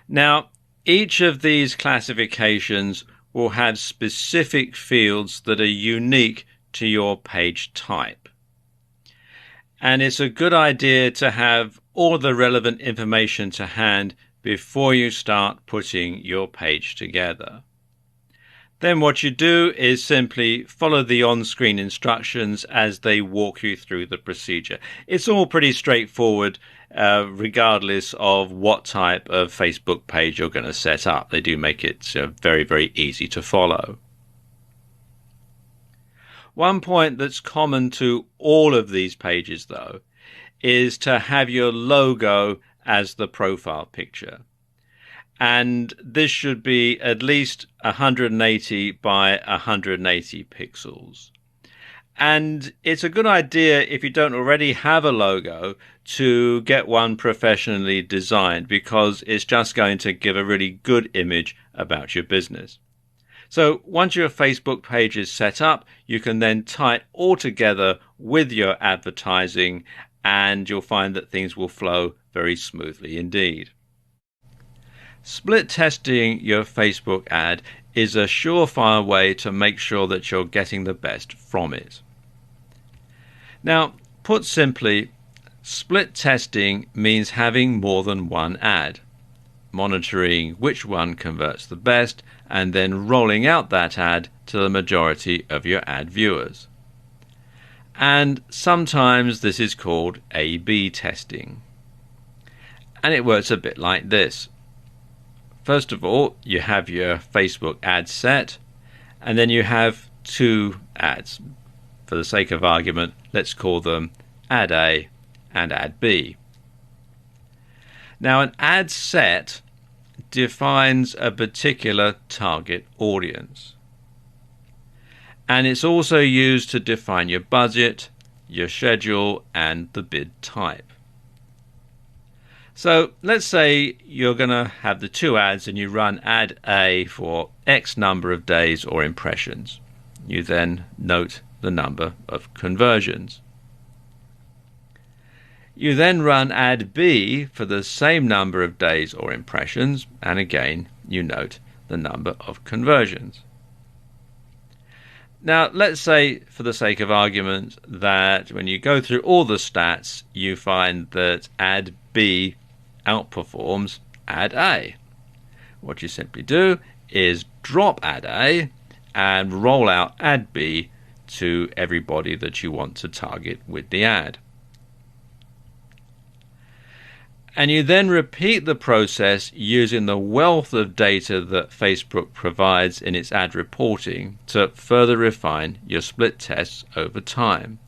Now, each of these classifications will have specific fields that are unique to your page type. And it's a good idea to have all the relevant information to hand before you start putting your page together. Then what you do is simply follow the on-screen instructions as they walk you through the procedure. It's all pretty straightforward, regardless of what type of Facebook page you're going to set up. They do make it very, very easy to follow. One point that's common to all of these pages, though, is to have your logo as the profile picture. And this should be at least 180 by 180 pixels. And it's a good idea, if you don't already have a logo, to get one professionally designed, because it's just going to give a really good image about your business. So once your Facebook page is set up, you can then tie it all together with your advertising, and you'll find that things will flow very smoothly indeed. Split testing your Facebook ad is a surefire way to make sure that you're getting the best from it. Now, put simply, split testing means having more than one ad, monitoring which one converts the best, and then rolling out that ad to the majority of your ad viewers. And sometimes this is called A/B testing. And it works a bit like this. First of all, you have your Facebook ad set, and then you have two ads. For the sake of argument, let's call them Ad A and Ad B. Now, an ad set defines a particular target audience. And it's also used to define your budget, your schedule, and the bid type. So let's say you're going to have the two ads and you run Ad A for X number of days or impressions. You then note the number of conversions. You then run Ad B for the same number of days or impressions, and again you note the number of conversions. Now let's say, for the sake of argument, that when you go through all the stats you find that Ad B outperforms Ad A. What you simply do is drop Ad A and roll out Ad B to everybody that you want to target with the ad. And you then repeat the process using the wealth of data that Facebook provides in its ad reporting to further refine your split tests over time.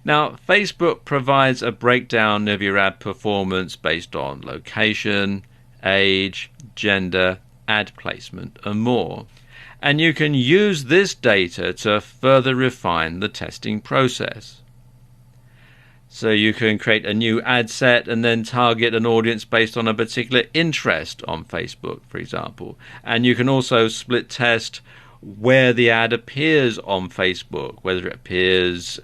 Now, Facebook provides a breakdown of your ad performance based on location, age, gender, ad placement, and more. And you can use this data to further refine the testing process. So you can create a new ad set and then target an audience based on a particular interest on Facebook, for example. And you can also split test where the ad appears on Facebook, whether it appears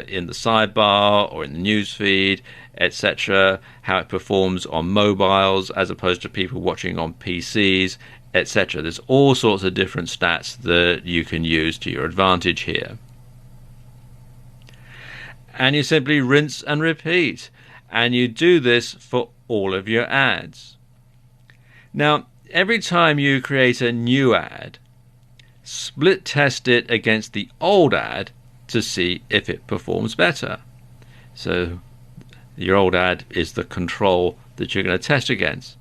in the sidebar or in the newsfeed, etc., how it performs on mobiles as opposed to people watching on PCs, etc. There's all sorts of different stats that you can use to your advantage here. And you simply rinse and repeat, and you do this for all of your ads. Now, every time you create a new ad, split test it against the old ad to see if it performs better. So your old ad is the control that you're going to test against.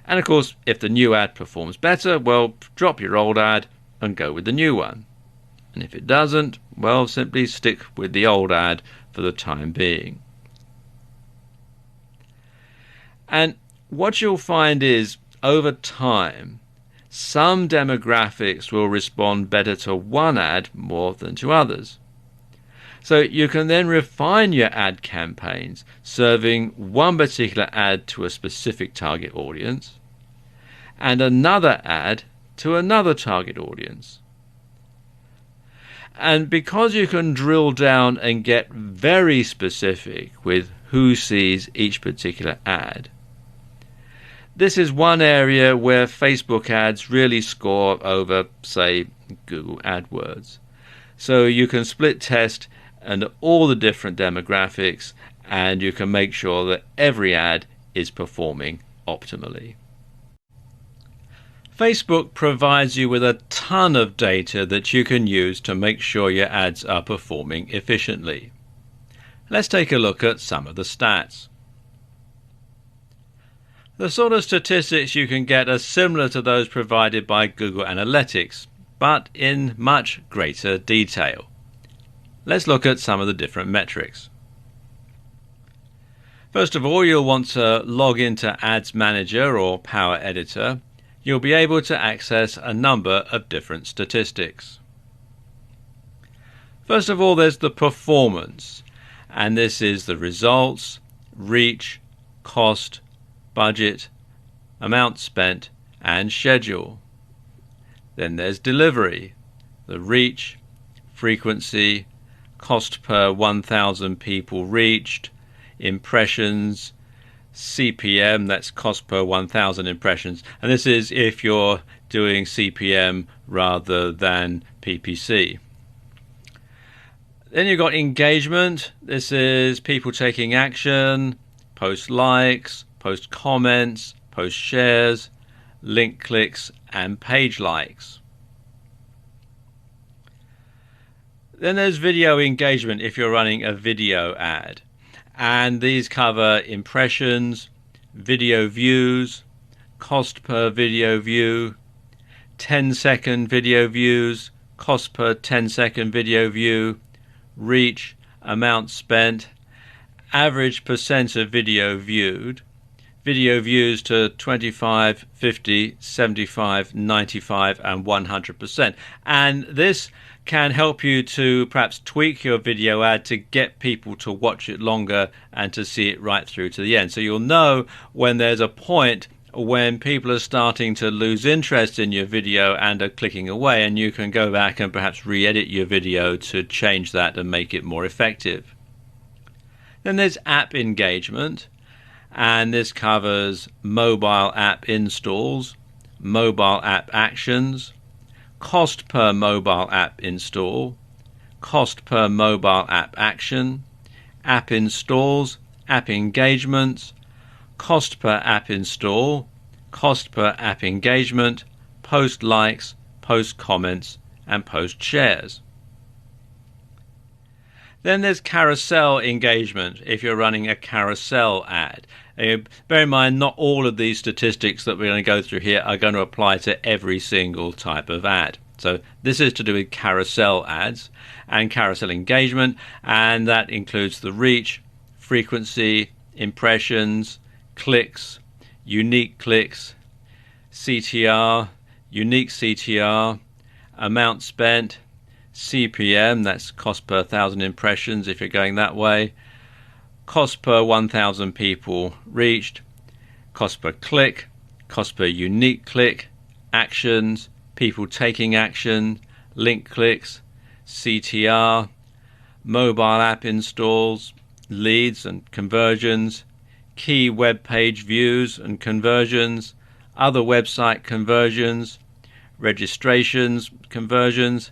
And of course, if the new ad performs better, well, drop your old ad and go with the new one. And if it doesn't, well, simply stick with the old ad for the time being. And what you'll find is, over time, some demographics will respond better to one ad more than to others. So you can then refine your ad campaigns, serving one particular ad to a specific target audience and another ad to another target audience. And because you can drill down and get very specific with who sees each particular ad, this is one area where Facebook ads really score over, say, Google AdWords. So you can split test and all the different demographics, and you can make sure that every ad is performing optimally. Facebook provides you with a ton of data that you can use to make sure your ads are performing efficiently. Let's take a look at some of the stats. The sort of statistics you can get are similar to those provided by Google Analytics, but in much greater detail. Let's look at some of the different metrics. First of all, you'll want to log into Ads Manager or Power Editor. You'll be able to access a number of different statistics. First of all, there's the performance, and this is the results, reach, cost, budget, amount spent, and schedule. Then there's delivery, the reach, frequency, cost per 1,000 people reached, impressions, CPM, that's cost per 1,000 impressions, and this is if you're doing CPM rather than PPC. Then you've got engagement. This is people taking action, post likes, post comments, post shares, link clicks, and page likes. Then there's video engagement if you're running a video ad. And these cover impressions, video views, cost per video view, 10-second video views, cost per 10-second video view, reach, amount spent, average percent of video viewed, video views to 25, 50, 75, 95 and 100%. And this can help you to perhaps tweak your video ad to get people to watch it longer and to see it right through to the end. So you'll know when there's a point when people are starting to lose interest in your video and are clicking away, and you can go back and perhaps re-edit your video to change that and make it more effective. Then there's app engagement, and this covers mobile app installs, mobile app actions, cost per mobile app install, cost per mobile app action, app installs, app engagements, cost per app install, cost per app engagement, post likes, post comments, and post shares. Then there's carousel engagement if you're running a carousel ad. Bear in mind, not all of these statistics that we're going to go through here are going to apply to every single type of ad. So this is to do with carousel ads and carousel engagement, and that includes the reach, frequency, impressions, clicks, unique clicks, CTR, unique CTR, amount spent, CPM, that's cost per 1,000 impressions if you're going that way, cost per 1,000 people reached, cost per click, cost per unique click, actions, people taking action, link clicks, CTR, mobile app installs, leads and conversions, key web page views and conversions, other website conversions, registrations, conversions,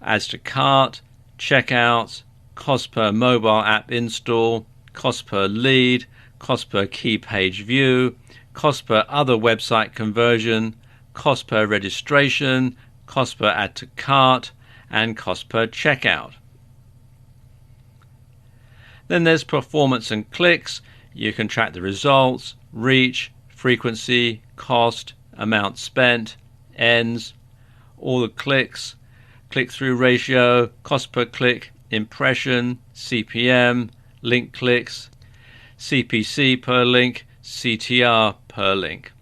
adds to cart, checkouts, cost per mobile app install, cost per lead, cost per key page view, cost per other website conversion, cost per registration, cost per add to cart, and cost per checkout. Then there's performance and clicks. You can track the results, reach, frequency, cost, amount spent, ends, all the clicks, click-through ratio, cost per click, impression, CPM, link clicks, CPC per link, CTR per link.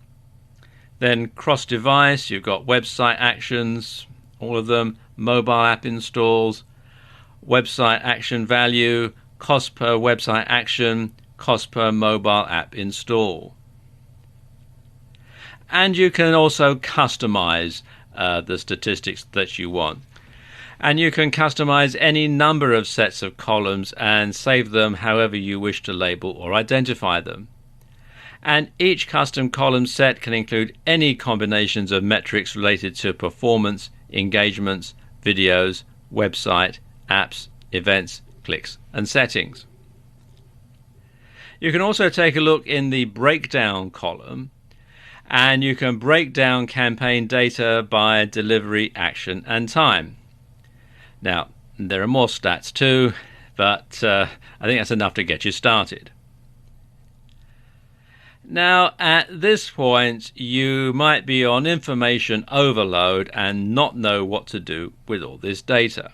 Then cross-device, you've got website actions, all of them, mobile app installs, website action value, cost per website action, cost per mobile app install. And you can also customize the statistics that you want. And you can customize any number of sets of columns and save them however you wish to label or identify them. And each custom column set can include any combinations of metrics related to performance, engagements, videos, website, apps, events, clicks, and settings. You can also take a look in the breakdown column, and you can break down campaign data by delivery, action, and time. Now, there are more stats too, but I think that's enough to get you started. Now, at this point, you might be on information overload and not know what to do with all this data.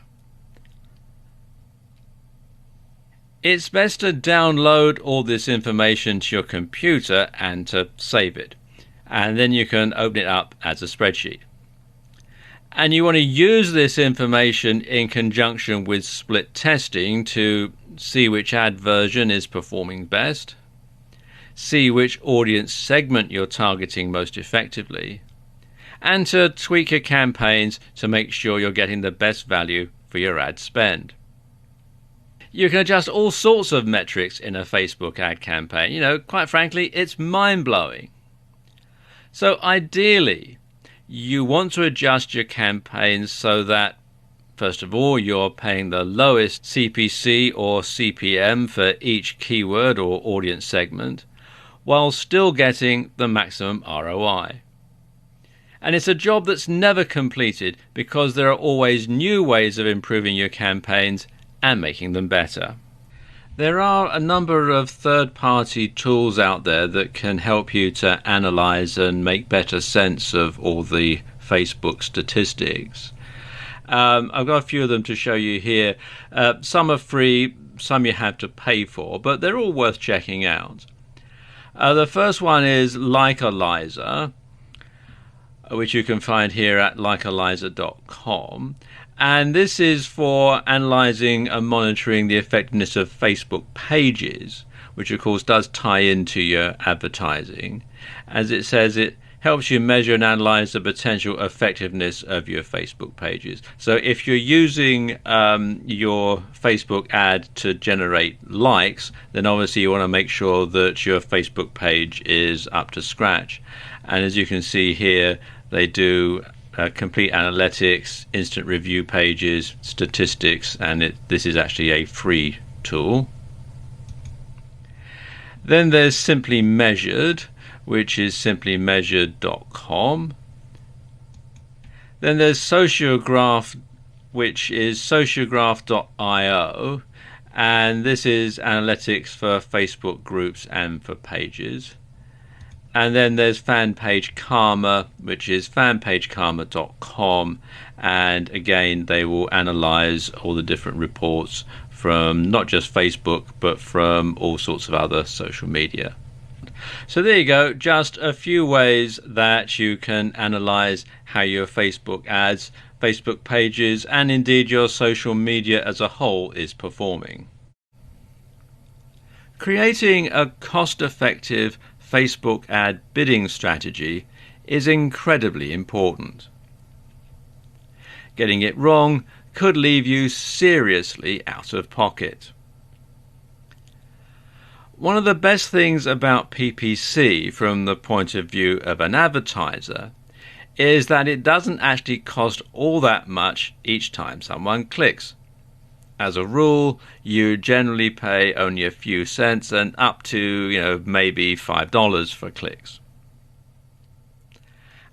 It's best to download all this information to your computer and to save it. And then you can open it up as a spreadsheet. And you want to use this information in conjunction with split testing to see which ad version is performing best, see which audience segment you're targeting most effectively, and to tweak your campaigns to make sure you're getting the best value for your ad spend. You can adjust all sorts of metrics in a Facebook ad campaign. Quite frankly, it's mind-blowing. So ideally, you want to adjust your campaigns so that, first of all, you're paying the lowest CPC or CPM for each keyword or audience segment, while still getting the maximum ROI. And it's a job that's never completed because there are always new ways of improving your campaigns and making them better. There are a number of third-party tools out there that can help you to analyze and make better sense of all the Facebook statistics. I've got a few of them to show you here. Some are free, some you have to pay for, but they're all worth checking out. The first one is Likealyzer, which you can find here at likealyzer.com. And this is for analyzing and monitoring the effectiveness of Facebook pages, which of course does tie into your advertising. As it says, it helps you measure and analyze the potential effectiveness of your Facebook pages. So if you're using your Facebook ad to generate likes, then obviously you want to make sure that your Facebook page is up to scratch. And as you can see here, they do complete analytics, instant review pages, statistics, and this is actually a free tool. Then there's Simply Measured, which is simplymeasured.com. Then there's Sociograph, which is sociograph.io, and this is analytics for Facebook groups and for pages. And then there's Fanpage Karma, which is fanpagekarma.com, and again they will analyze all the different reports from not just Facebook but from all sorts of other social media. So there you go, just a few ways that you can analyze how your Facebook ads, Facebook pages, and indeed your social media as a whole is performing. Creating a cost-effective Facebook ad bidding strategy is incredibly important. Getting it wrong could leave you seriously out of pocket. One of the best things about PPC from the point of view of an advertiser is that it doesn't actually cost all that much each time someone clicks. As a rule, you generally pay only a few cents and up to, maybe $5 for clicks.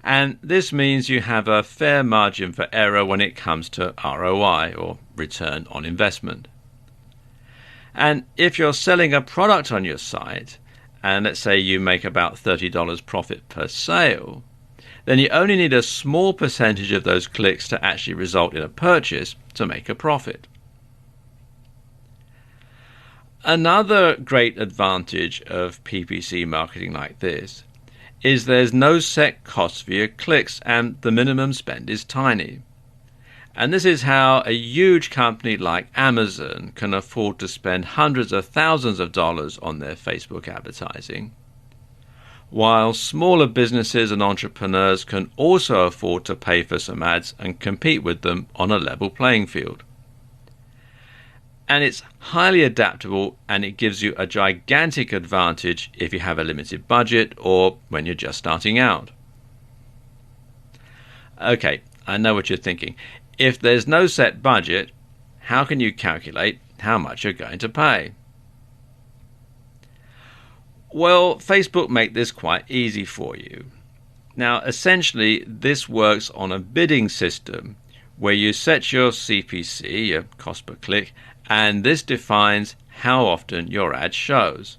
And this means you have a fair margin for error when it comes to ROI, or return on investment. And if you're selling a product on your site, and let's say you make about $30 profit per sale, then you only need a small percentage of those clicks to actually result in a purchase to make a profit. Another great advantage of PPC marketing like this is there's no set cost for your clicks and the minimum spend is tiny. And this is how a huge company like Amazon can afford to spend hundreds of thousands of dollars on their Facebook advertising, while smaller businesses and entrepreneurs can also afford to pay for some ads and compete with them on a level playing field. And it's highly adaptable, and it gives you a gigantic advantage if you have a limited budget or when you're just starting out. Okay, I know what you're thinking. If there's no set budget, how can you calculate how much you're going to pay? Well, Facebook make this quite easy for you. Now, essentially, this works on a bidding system where you set your CPC, your cost per click, and this defines how often your ad shows.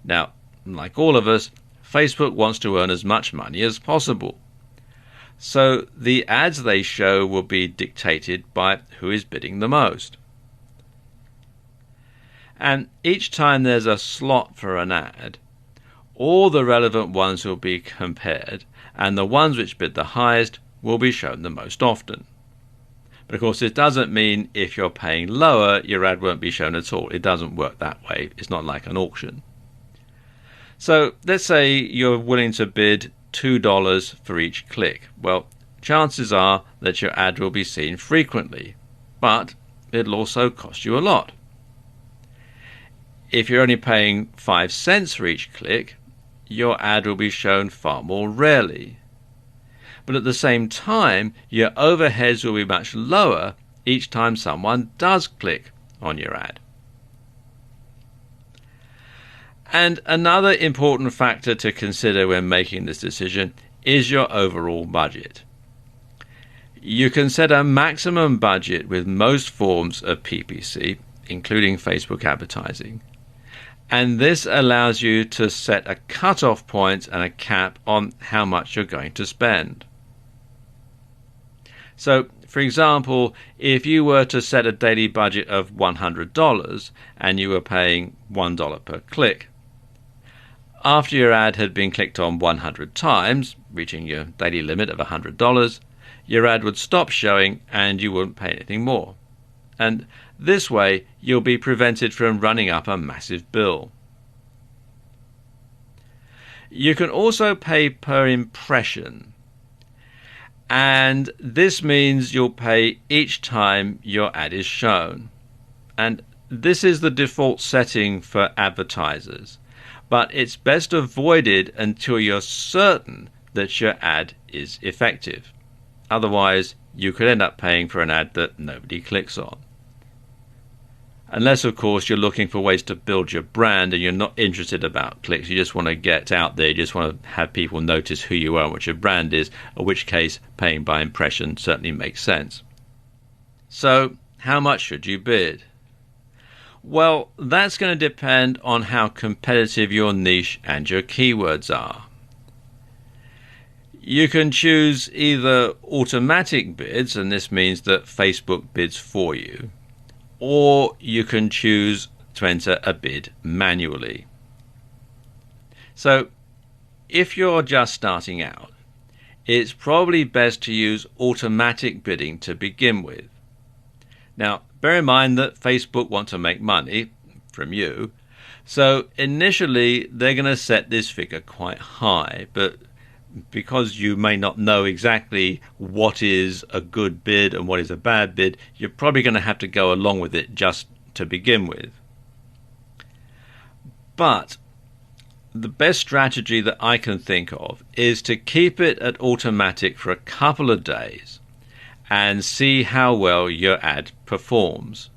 Now, like all of us, Facebook wants to earn as much money as possible. So the ads they show will be dictated by who is bidding the most. And each time there's a slot for an ad, all the relevant ones will be compared, and the ones which bid the highest will be shown the most often. But of course, this doesn't mean if you're paying lower, your ad won't be shown at all. It doesn't work that way. It's not like an auction. So let's say you're willing to bid $2 for each click. Well, chances are that your ad will be seen frequently, but it'll also cost you a lot. If you're only paying 5 cents for each click, your ad will be shown far more rarely. But at the same time, your overheads will be much lower each time someone does click on your ad. And another important factor to consider when making this decision is your overall budget. You can set a maximum budget with most forms of PPC, including Facebook advertising. And this allows you to set a cut-off point and a cap on how much you're going to spend. So, for example, if you were to set a daily budget of $100 and you were paying $1 per click, after your ad had been clicked on 100 times, reaching your daily limit of $100, your ad would stop showing and you wouldn't pay anything more. And this way, you'll be prevented from running up a massive bill. You can also pay per impression. And this means you'll pay each time your ad is shown. And this is the default setting for advertisers. But it's best avoided until you're certain that your ad is effective. Otherwise, you could end up paying for an ad that nobody clicks on. Unless, of course, you're looking for ways to build your brand and you're not interested about clicks. You just want to get out there. You just want to have people notice who you are and what your brand is, in which case paying by impression certainly makes sense. So, how much should you bid? Well, that's going to depend on how competitive your niche and your keywords are. You can choose either automatic bids, and this means that Facebook bids for you, or you can choose to enter a bid manually. So, if you're just starting out, it's probably best to use automatic bidding to begin with. Now, bear in mind that Facebook want to make money from you, so initially they're going to set this figure quite high, but because you may not know exactly what is a good bid and what is a bad bid, you're probably going to have to go along with it just to begin with. But the best strategy that I can think of is to keep it at automatic for a couple of days and see how well your ad performs,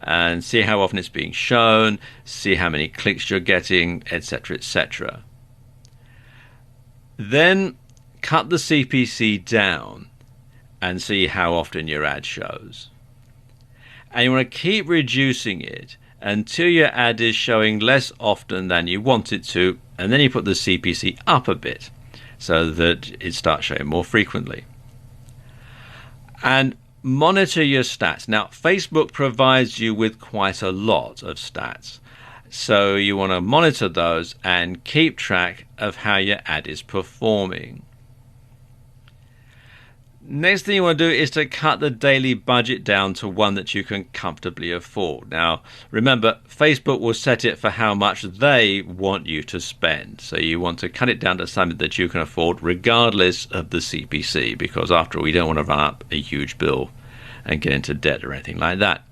and see how often it's being shown, see how many clicks you're getting, etc., etc. Then cut the CPC down and see how often your ad shows. And you want to keep reducing it until your ad is showing less often than you want it to, and then you put the CPC up a bit so that it starts showing more frequently. And monitor your stats. Now, Facebook provides you with quite a lot of stats, so you want to monitor those and keep track of how your ad is performing. Next thing you want to do is to cut the daily budget down to one that you can comfortably afford. Now, remember, Facebook will set it for how much they want you to spend. So you want to cut it down to something that you can afford regardless of the CPC, because after all, we don't want to run up a huge bill and get into debt or anything like that.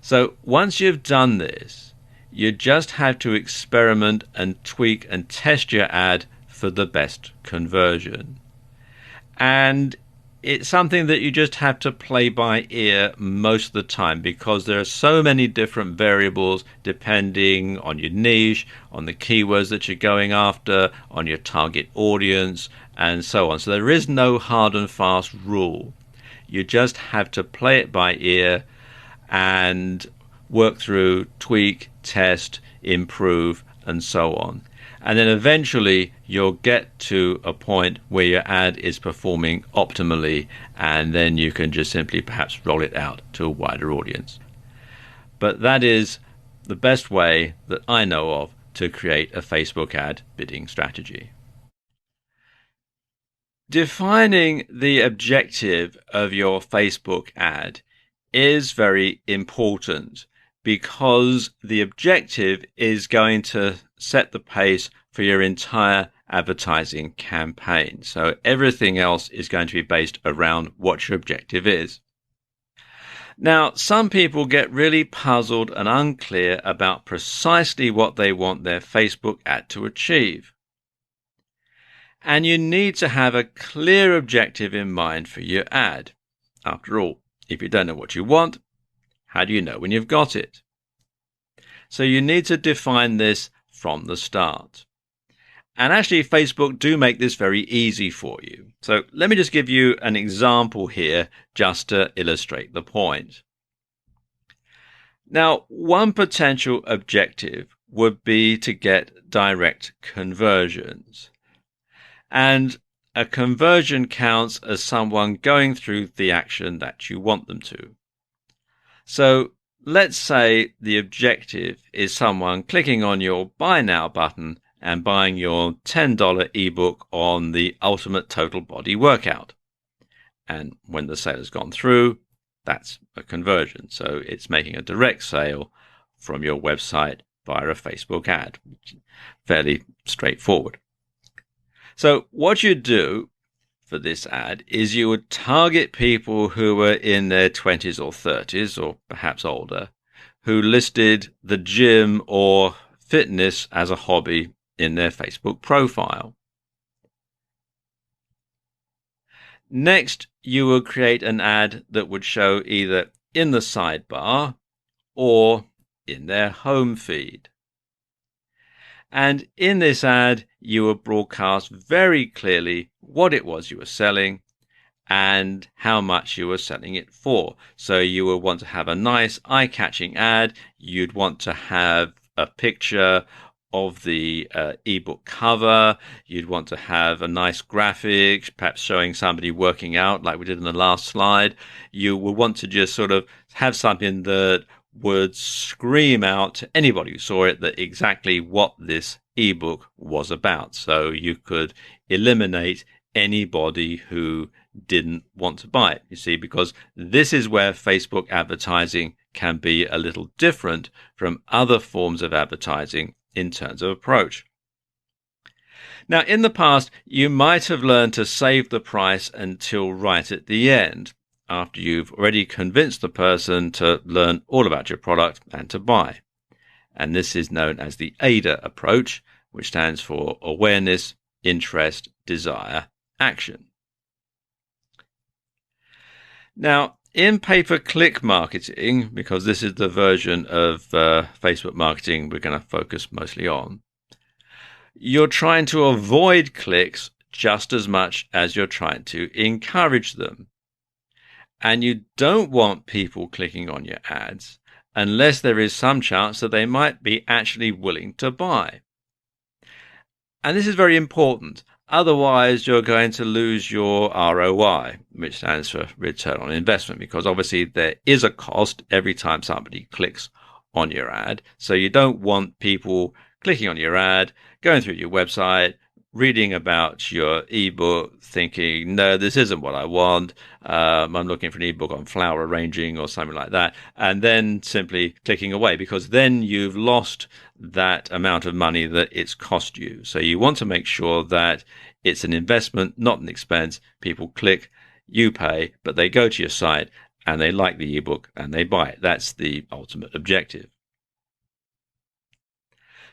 So once you've done this, you just have to experiment and tweak and test your ad for the best conversion. And it's something that you just have to play by ear most of the time, because there are so many different variables depending on your niche, on the keywords that you're going after, on your target audience, and so on. So there is no hard and fast rule. You just have to play it by ear and work through, tweak, test, improve, and so on. And then eventually you'll get to a point where your ad is performing optimally, and then you can just simply perhaps roll it out to a wider audience. But that is the best way that I know of to create a Facebook ad bidding strategy. Defining the objective of your Facebook ad is very important because the objective is going to set the pace for your entire advertising campaign. So everything else is going to be based around what your objective is. Now, some people get really puzzled and unclear about precisely what they want their Facebook ad to achieve. And you need to have a clear objective in mind for your ad. After all, if you don't know what you want, how do you know when you've got it? So you need to define this from the start. And actually, Facebook do make this very easy for you. So let me just give you an example here just to illustrate the point. Now, one potential objective would be to get direct conversions. And a conversion counts as someone going through the action that you want them to. So let's say the objective is someone clicking on your Buy Now button and buying your $10 ebook on the Ultimate Total Body Workout. And when the sale has gone through, that's a conversion. So it's making a direct sale from your website via a Facebook ad. Fairly straightforward. So what you do for this ad is you would target people who were in their 20s or 30s, or perhaps older, who listed the gym or fitness as a hobby in their Facebook profile. Next, you will create an ad that would show either in the sidebar or in their home feed. And in this ad, you will broadcast very clearly what it was you were selling and how much you were selling it for. So you will want to have a nice eye-catching ad. You'd want to have a picture of the ebook cover. You'd want to have a nice graphic, perhaps showing somebody working out like we did in the last slide. You will want to just sort of have something that would scream out to anybody who saw it that exactly what this ebook was about. So you could eliminate anybody who didn't want to buy it, you see, because this is where Facebook advertising can be a little different from other forms of advertising in terms of approach. Now, in the past, you might have learned to save the price until right at the end, after you've already convinced the person to learn all about your product and to buy. And this is known as the AIDA approach, which stands for awareness, interest, desire, action. Now, in pay-per-click marketing, because this is the version of Facebook marketing we're going to focus mostly on, you're trying to avoid clicks just as much as you're trying to encourage them. And you don't want people clicking on your ads unless there is some chance that they might be actually willing to buy. And this is very important. Otherwise, you're going to lose your ROI, which stands for return on investment, because obviously there is a cost every time somebody clicks on your ad. So you don't want people clicking on your ad, going through your website, reading about your ebook, thinking, no, this isn't what I want. I'm looking for an ebook on flower arranging or something like that, and then simply clicking away, because then you've lost that amount of money that it's cost you. So you want to make sure that it's an investment, not an expense. People click, you pay, but they go to your site and they like the ebook and they buy it. That's the ultimate objective.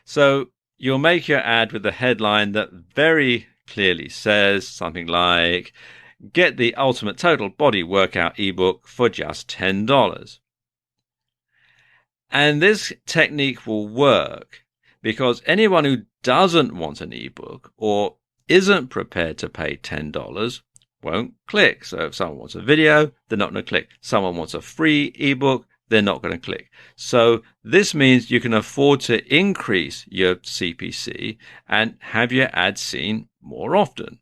So you'll make your ad with a headline that very clearly says something like, get the Ultimate Total Body Workout ebook for just $10. And this technique will work because anyone who doesn't want an ebook or isn't prepared to pay $10 won't click. So if someone wants a video, they're not going to click. Someone wants a free ebook, they're not going to click. So this means you can afford to increase your CPC and have your ads seen more often.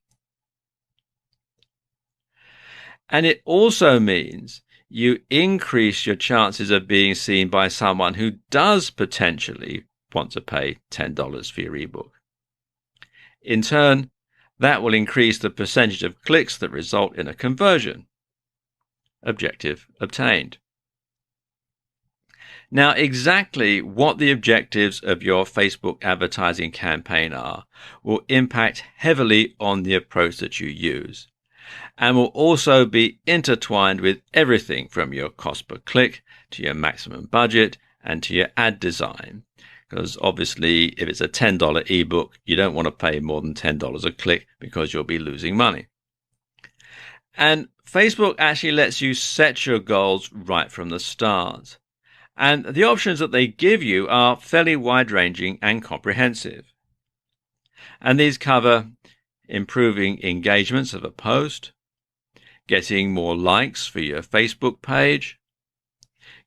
And it also means you increase your chances of being seen by someone who does potentially want to pay $10 for your ebook. In turn, that will increase the percentage of clicks that result in a conversion. Objective obtained. Now, exactly what the objectives of your Facebook advertising campaign are will impact heavily on the approach that you use, and will also be intertwined with everything from your cost per click to your maximum budget and to your ad design. Because obviously, if it's a $10 ebook, you don't want to pay more than $10 a click because you'll be losing money. And Facebook actually lets you set your goals right from the start. And the options that they give you are fairly wide-ranging and comprehensive. And these cover improving engagements of a post, getting more likes for your Facebook page,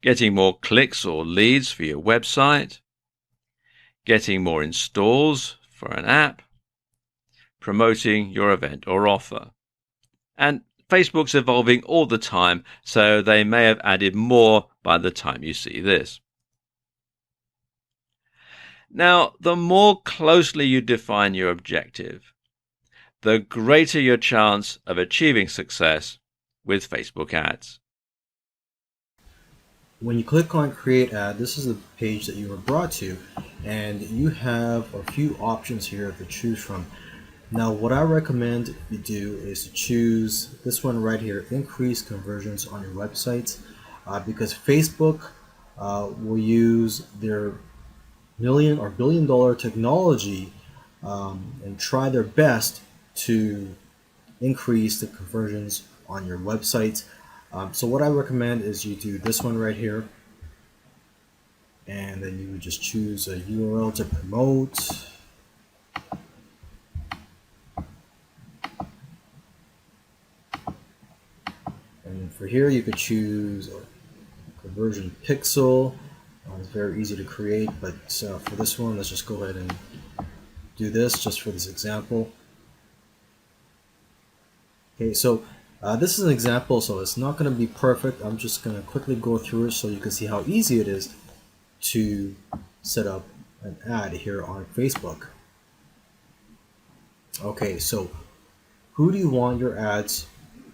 getting more clicks or leads for your website, getting more installs for an app, promoting your event or offer. And Facebook's evolving all the time, so they may have added more by the time you see this. Now, the more closely you define your objective, the greater your chance of achieving success with Facebook ads. When you click on create ad, this is the page that you were brought to, and you have a few options here to choose from. Now, what I recommend you do is to choose this one right here, increase conversions on your website, because Facebook will use their million or billion dollar technology and try their best to increase the conversions on your website. So what I recommend is you do this one right here, and then you would just choose a URL to promote. And for here, you could choose a conversion pixel. It's very easy to create, but for this one, let's just go ahead and do this just for this example. Okay, so this is an example, so it's not going to be perfect. I'm just going to quickly go through it so you can see how easy it is to set up an ad here on Facebook. Okay, so who do you want your ads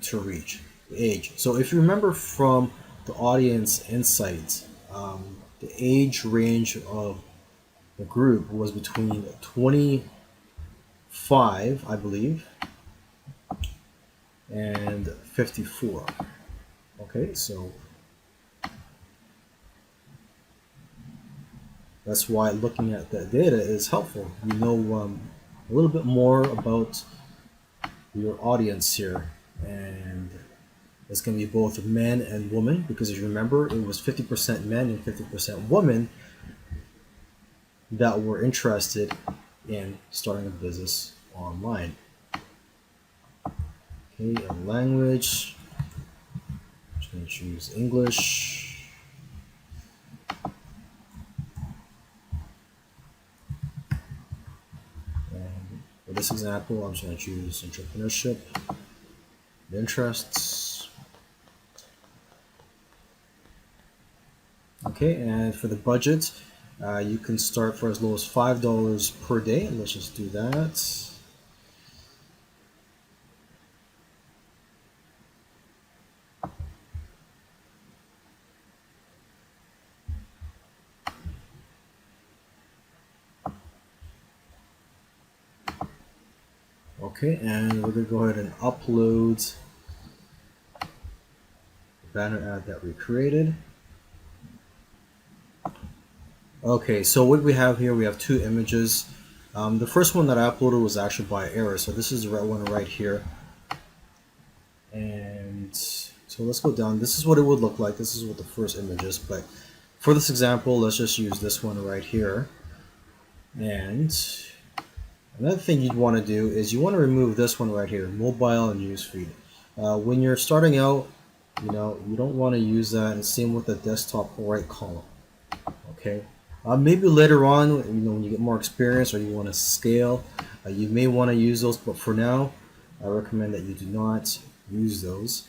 to reach? The age. So if you remember from the audience insights, the age range of the group was between 25, I believe, and 54. Okay, so that's why looking at that data is helpful. You know a little bit more about your audience here, and it's going to be both men and women, because if you remember, it was 50% men and 50% women that were interested in starting a business online. Okay, a language. I'm just going to choose English. And for this example, I'm just going to choose entrepreneurship, interests. Okay, and for the budget, you can start for as low as $5 per day. Let's just do that. Okay, and we're going to go ahead and upload the banner ad that we created. Okay, so what we have here, we have two images. The first one that I uploaded was actually by error, so this is the right one right here. And so let's go down. This is what it would look like. This is what the first image is, but for this example, let's just use this one right here. And another thing you'd want to do is you want to remove this one right here, mobile and newsfeed. When you're starting out, you don't want to use that, and same with the desktop right column. Okay. Maybe later on, when you get more experience or you want to scale, you may want to use those, but for now, I recommend that you do not use those.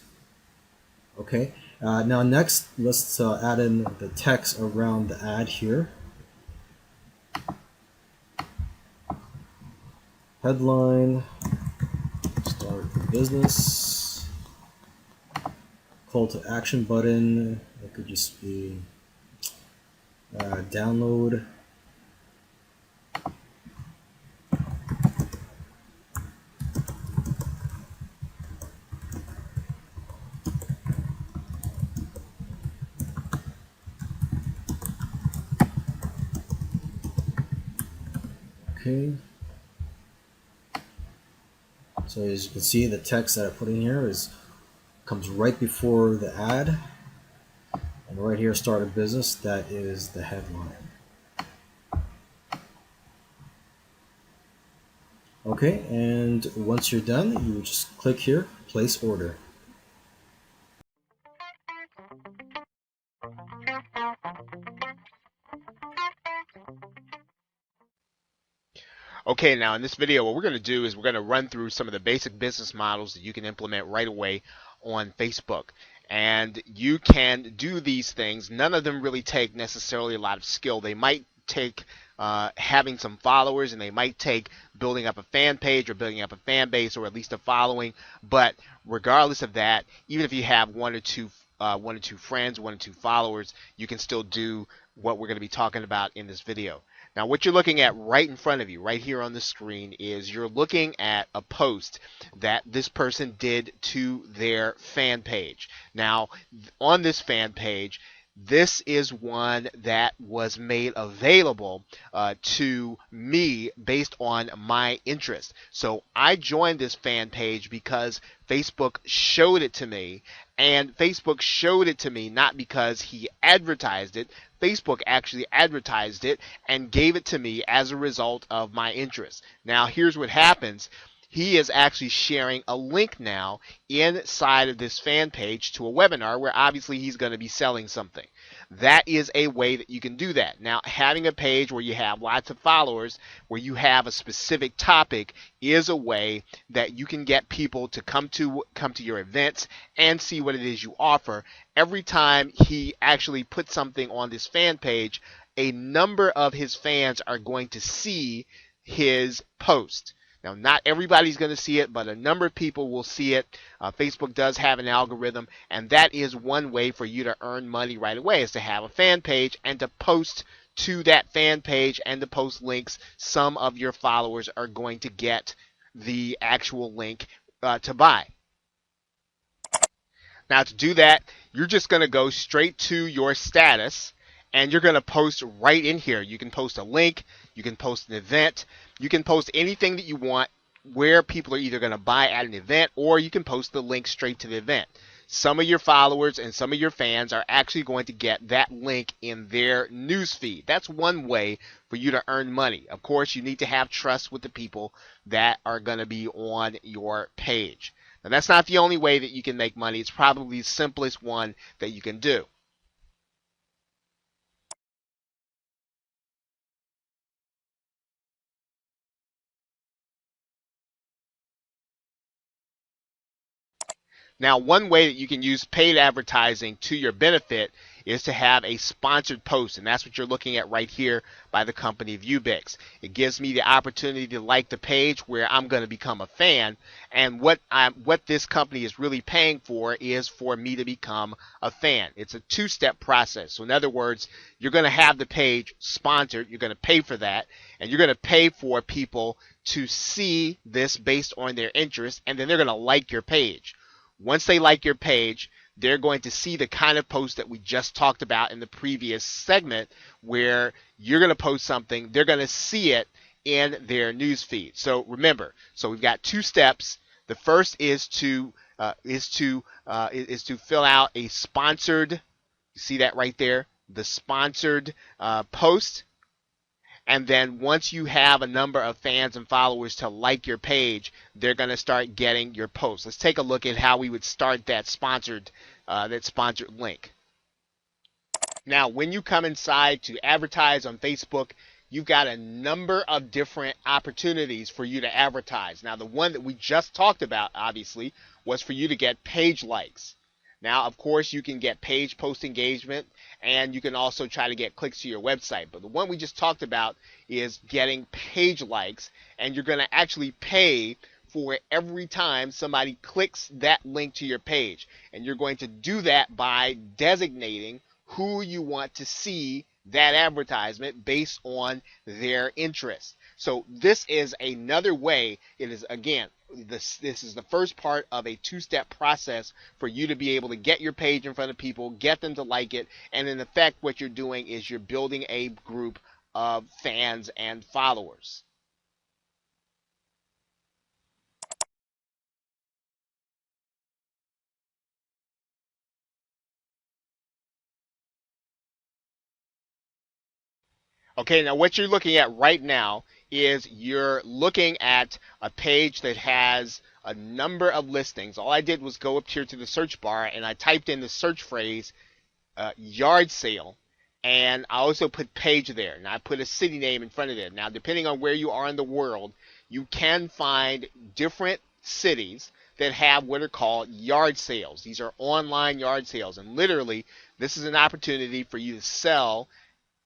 Okay, Now next, let's add in the text around the ad here. Headline, start a business, call to action button. It could just be download. Okay. So as you can see, the text that I put in here is comes right before the ad, and right here, start a business. That is the headline. Okay, and once you're done, you just click here, place order. Okay, now in this video, what we're going to do is we're going to run through some of the basic business models that you can implement right away on Facebook. And you can do these things. None of them really take necessarily a lot of skill. They might take having some followers, and they might take building up a fan page or building up a fan base or at least a following. But regardless of that, even if you have one or two friends, one or two followers, you can still do what we're going to be talking about in this video. Now, what you're looking at right in front of you, right here on the screen, is you're looking at a post that this person did to their fan page. Now, on this fan page, this is one that was made available to me based on my interest. So I joined this fan page because Facebook showed it to me, and Facebook showed it to me not because he advertised it. Facebook actually advertised it and gave it to me as a result of my interest. Now, here's what happens. He is actually sharing a link now inside of this fan page to a webinar where obviously he's going to be selling something. That is a way that you can do that. Now, having a page where you have lots of followers, where you have a specific topic, is a way that you can get people to come to your events and see what it is you offer. Every time he actually puts something on this fan page, a number of his fans are going to see his post. Now, not everybody's going to see it, but a number of people will see it. Facebook does have an algorithm, and that is one way for you to earn money right away, is to have a fan page and to post to that fan page and to post links. Some of your followers are going to get the actual link to buy. Now, to do that, you're just going to go straight to your status, and you're going to post right in here. You can post a link, you can post an event, you can post anything that you want where people are either going to buy at an event, or you can post the link straight to the event. Some of your followers and some of your fans are actually going to get that link in their newsfeed. That's one way for you to earn money. Of course, you need to have trust with the people that are going to be on your page. Now, that's not the only way that you can make money. It's probably the simplest one that you can do. Now, one way that you can use paid advertising to your benefit is to have a sponsored post, and that's what you're looking at right here by the company Viewbix. It gives me the opportunity to like the page where I'm going to become a fan, and what this company is really paying for is for me to become a fan. It's a two-step process. So in other words, you're going to have the page sponsored, you're going to pay for that, and you're going to pay for people to see this based on their interest, and then they're going to like your page. Once they like your page, they're going to see the kind of post that we just talked about in the previous segment, where you're going to post something, they're going to see it in their news feed. So remember, so we've got two steps. The first is to fill out a sponsored. You see that right there, the sponsored post. And then once you have a number of fans and followers to like your page, they're going to start getting your posts. Let's take a look at how we would start that sponsored link. Now, when you come inside to advertise on Facebook, you've got a number of different opportunities for you to advertise. Now, the one that we just talked about, obviously, was for you to get page likes. Now, of course, you can get page post engagement, and you can also try to get clicks to your website. But the one we just talked about is getting page likes, and you're going to actually pay for every time somebody clicks that link to your page. And you're going to do that by designating who you want to see that advertisement based on their interest. So this is another way. It is, again, this is the first part of a two-step process for you to be able to get your page in front of people, get them to like it, and in effect what you're doing is you're building a group of fans and followers. Okay, now what you're looking at right now is you're looking at a page that has a number of listings. All I did was go up here to the search bar and I typed in the search phrase yard sale, and I also put page there. Now I put a city name in front of it. Now depending on where you are in the world, you can find different cities that have what are called yard sales. These are online yard sales, and literally this is an opportunity for you to sell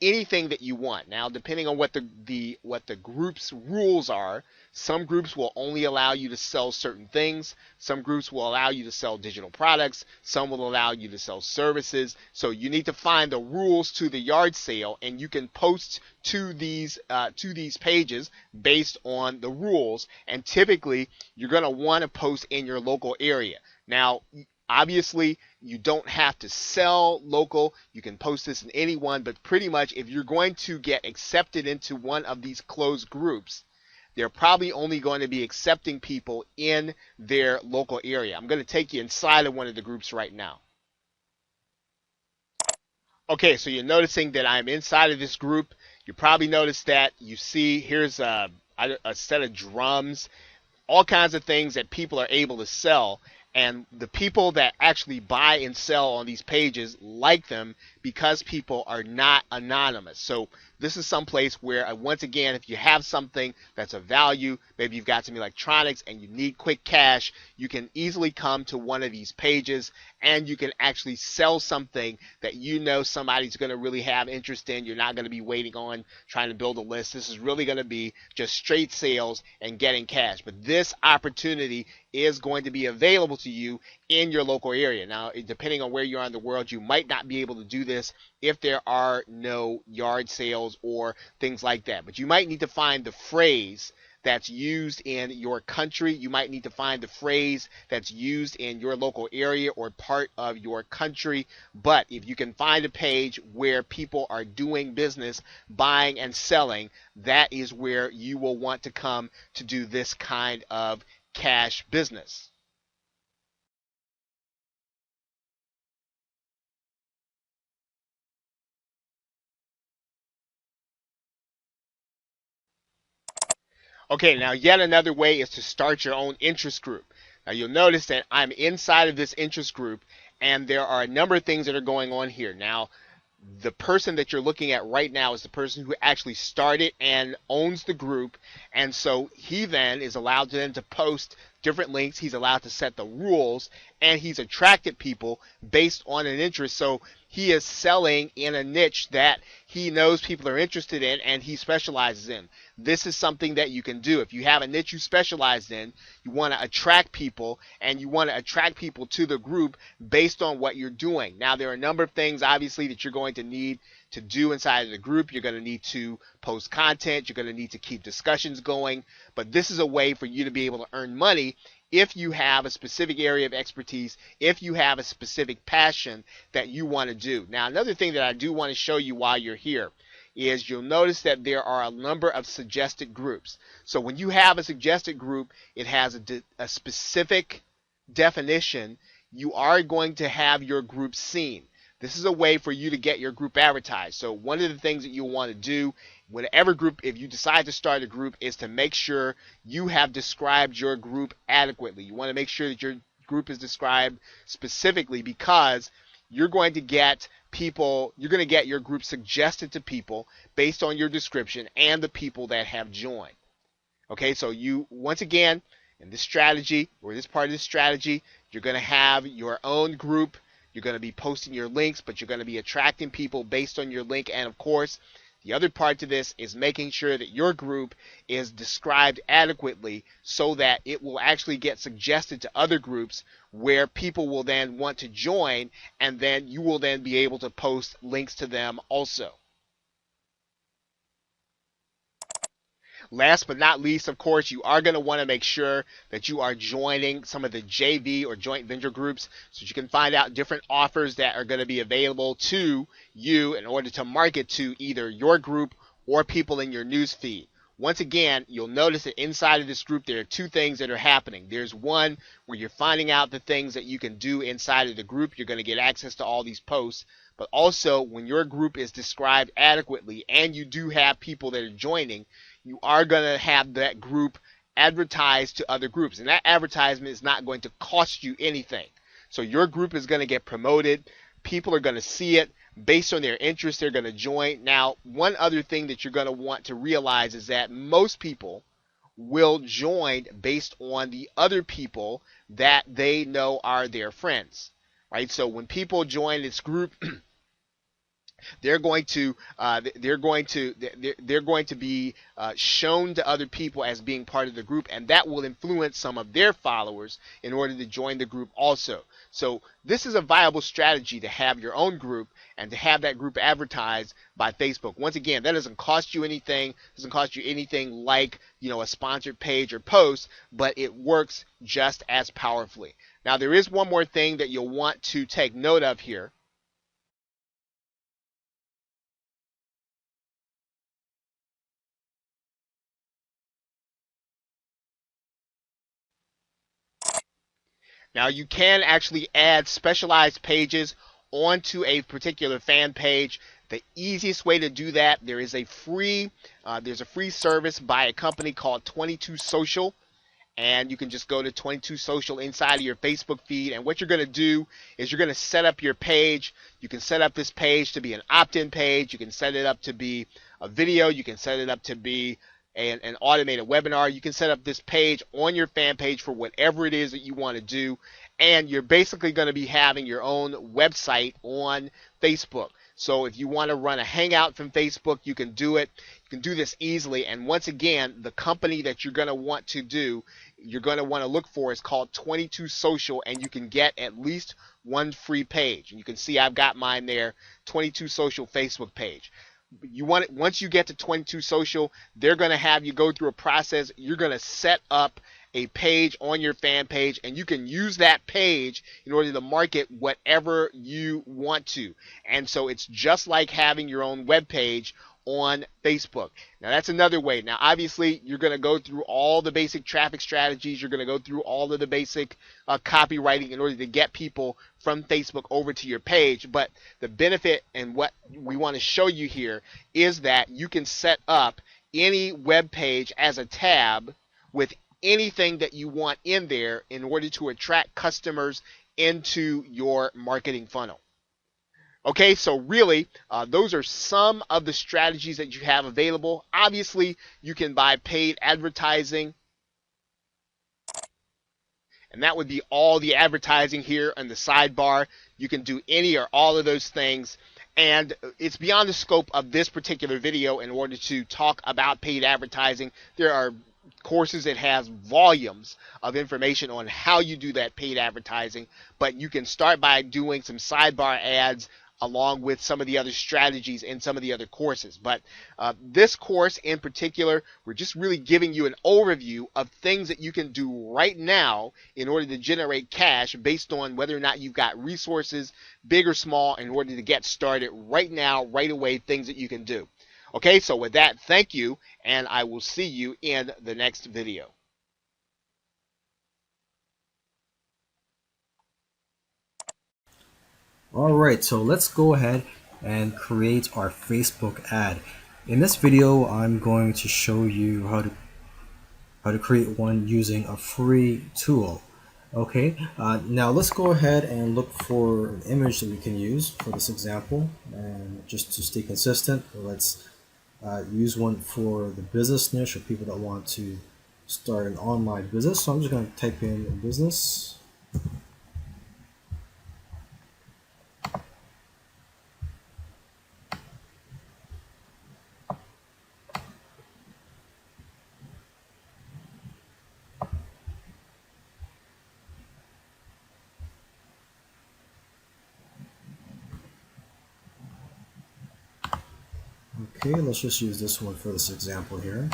anything that you want. Now, depending on what the group's rules are, some groups will only allow you to sell certain things. Some groups will allow you to sell digital products. Some will allow you to sell services. So you need to find the rules to the yard sale, and you can post to these pages based on the rules. And typically, you're going to want to post in your local area. Now, obviously, you don't have to sell local. You can post this in any one, but pretty much if you're going to get accepted into one of these closed groups, they're probably only going to be accepting people in their local area. I'm going to take you inside of one of the groups right now. Okay, so you're noticing that I'm inside of this group. You probably noticed that you see here's a set of drums, all kinds of things that people are able to sell. And the people that actually buy and sell on these pages like them because people are not anonymous. So this is some place where, once again, if you have something that's of value, maybe you've got some electronics and you need quick cash, you can easily come to one of these pages and you can actually sell something that you know somebody's going to really have interest in. You're not going to be waiting on trying to build a list. This is really going to be just straight sales and getting cash. But this opportunity is going to be available to you in your local area. Now, depending on where you are in the world, you might not be able to do this if there are no yard sales or things like that. But you might need to find the phrase that's used in your country. You might need to find the phrase that's used in your local area or part of your country. But if you can find a page where people are doing business, buying and selling, that is where you will want to come to do this kind of cash business. Okay, now yet another way is to start your own interest group. Now you'll notice that I'm inside of this interest group and there are a number of things that are going on here. Now, the person that you're looking at right now is the person who actually started and owns the group, and so he then is allowed to post different links. He's allowed to set the rules, and he's attracted people based on an interest. So he is selling in a niche that he knows people are interested in and he specializes in. This is something that you can do. If you have a niche you specialize in, you want to attract people, and you want to attract people to the group based on what you're doing. Now, there are a number of things, obviously, that you're going to need to do inside of the group. You're going to need to post content. You're going to need to keep discussions going. But this is a way for you to be able to earn money if you have a specific area of expertise, if you have a specific passion that you want to do. Now, another thing that I do want to show you while you're here is you'll notice that there are a number of suggested groups. So when you have a suggested group, it has a specific definition. You are going to have your group seen. This is a way for you to get your group advertised. So one of the things that you'll want to do, whatever group, if you decide to start a group, is to make sure you have described your group adequately. You want to make sure that your group is described specifically, because you're going to get your group suggested to people based on your description and the people that have joined. Okay, so once again, In this strategy, or this part of the strategy, you're going to have your own group. You're going to be posting your links, but you're going to be attracting people based on your link. And of course, the other part to this is making sure that your group is described adequately so that it will actually get suggested to other groups where people will then want to join, and then you will then be able to post links to them also. Last but not least, of course, you are going to want to make sure that you are joining some of the JV or joint venture groups so that you can find out different offers that are going to be available to you in order to market to either your group or people in your news feed. Once again, you'll notice that inside of this group there are two things that are happening. There's one where you're finding out the things that you can do inside of the group. You're going to get access to all these posts. But also, when your group is described adequately and you do have people that are joining, you are going to have that group advertised to other groups. And that advertisement is not going to cost you anything. So your group is going to get promoted. People are going to see it. Based on their interest, they're going to join. Now, one other thing that you're going to want to realize is that most people will join based on the other people that they know are their friends, right? So when people join this group, they're going to be shown to other people as being part of the group, and that will influence some of their followers in order to join the group also. So this is a viable strategy to have your own group and to have that group advertised by Facebook. Once again, that doesn't cost you anything. Doesn't cost you anything like a sponsored page or post, but it works just as powerfully. Now there is one more thing that you'll want to take note of here. Now you can actually add specialized pages onto a particular fan page. The easiest way to do that, there's a free service by a company called 22 Social, and you can just go to 22 Social inside of your Facebook feed, and what you're going to do is you're going to set up your page. You can set up this page to be an opt-in page. You can set it up to be a video. You can set it up to be an automated webinar. You can set up this page on your fan page for whatever it is that you want to do, and you're basically going to be having your own website on Facebook. So if you want to run a hangout from Facebook, you can do it. You can do this easily, and once again, the company that you're going to want to look for is called 22 Social, and you can get at least one free page. And you can see I've got mine there, 22 Social Facebook page. Once you get to 22 Social, they're going to have you go through a process. You're going to set up a page on your fan page, and you can use that page in order to market whatever you want to. And so it's just like having your own web page on Facebook. Now that's another way. Now obviously you're going to go through all the basic traffic strategies. You're going to go through all of the basic copywriting in order to get people from Facebook over to your page. But the benefit and what we want to show you here is that you can set up any web page as a tab with anything that you want in there in order to attract customers into your marketing funnel. Okay, so really, those are some of the strategies that you have available. Obviously, you can buy paid advertising, and that would be all the advertising here on the sidebar. You can do any or all of those things, and it's beyond the scope of this particular video in order to talk about paid advertising. There are courses that has volumes of information on how you do that paid advertising, but you can start by doing some sidebar ads along with some of the other strategies in some of the other courses. But this course in particular, we're just really giving you an overview of things that you can do right now in order to generate cash based on whether or not you've got resources, big or small, in order to get started right now, right away, things that you can do. Okay, so with that, thank you, and I will see you in the next video. Alright, so let's go ahead and create our Facebook ad. In this video, I'm going to show you how to create one using a free tool. Okay, now let's go ahead and look for an image that we can use for this example. And just to stay consistent, let's use one for the business niche or people that want to start an online business. So I'm just going to type in business. Okay, let's just use this one for this example here.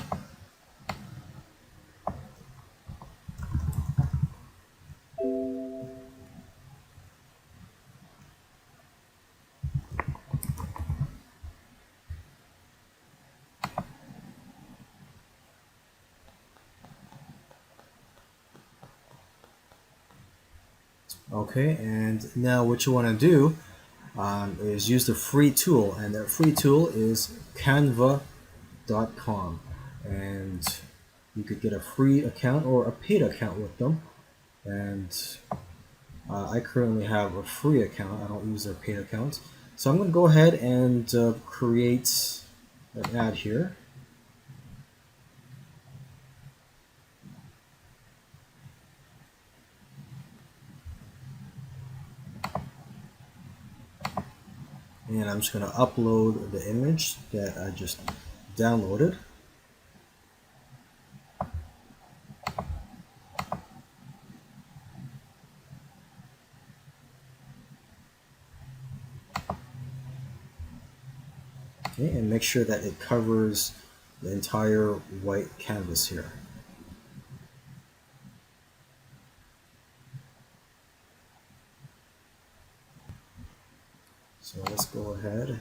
Okay, and now what you want to do is use the free tool, and that free tool is canva.com, and you could get a free account or a paid account with them. And I currently have a free account. I don't use their paid account. So I'm going to go ahead and create an ad here. And I'm just going to upload the image that I just downloaded. Okay, and make sure that it covers the entire white canvas here. So let's go ahead and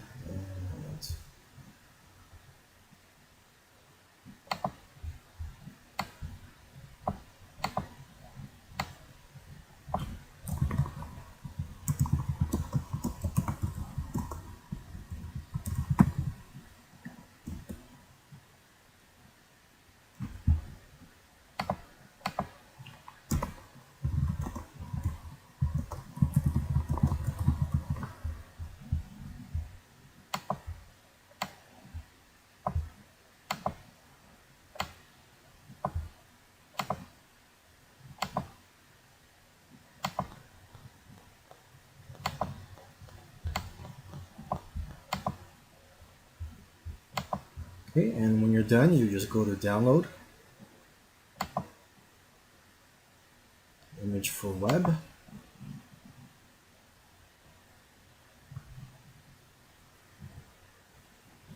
okay, and when you're done, you just go to download image for web.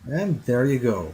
And there you go.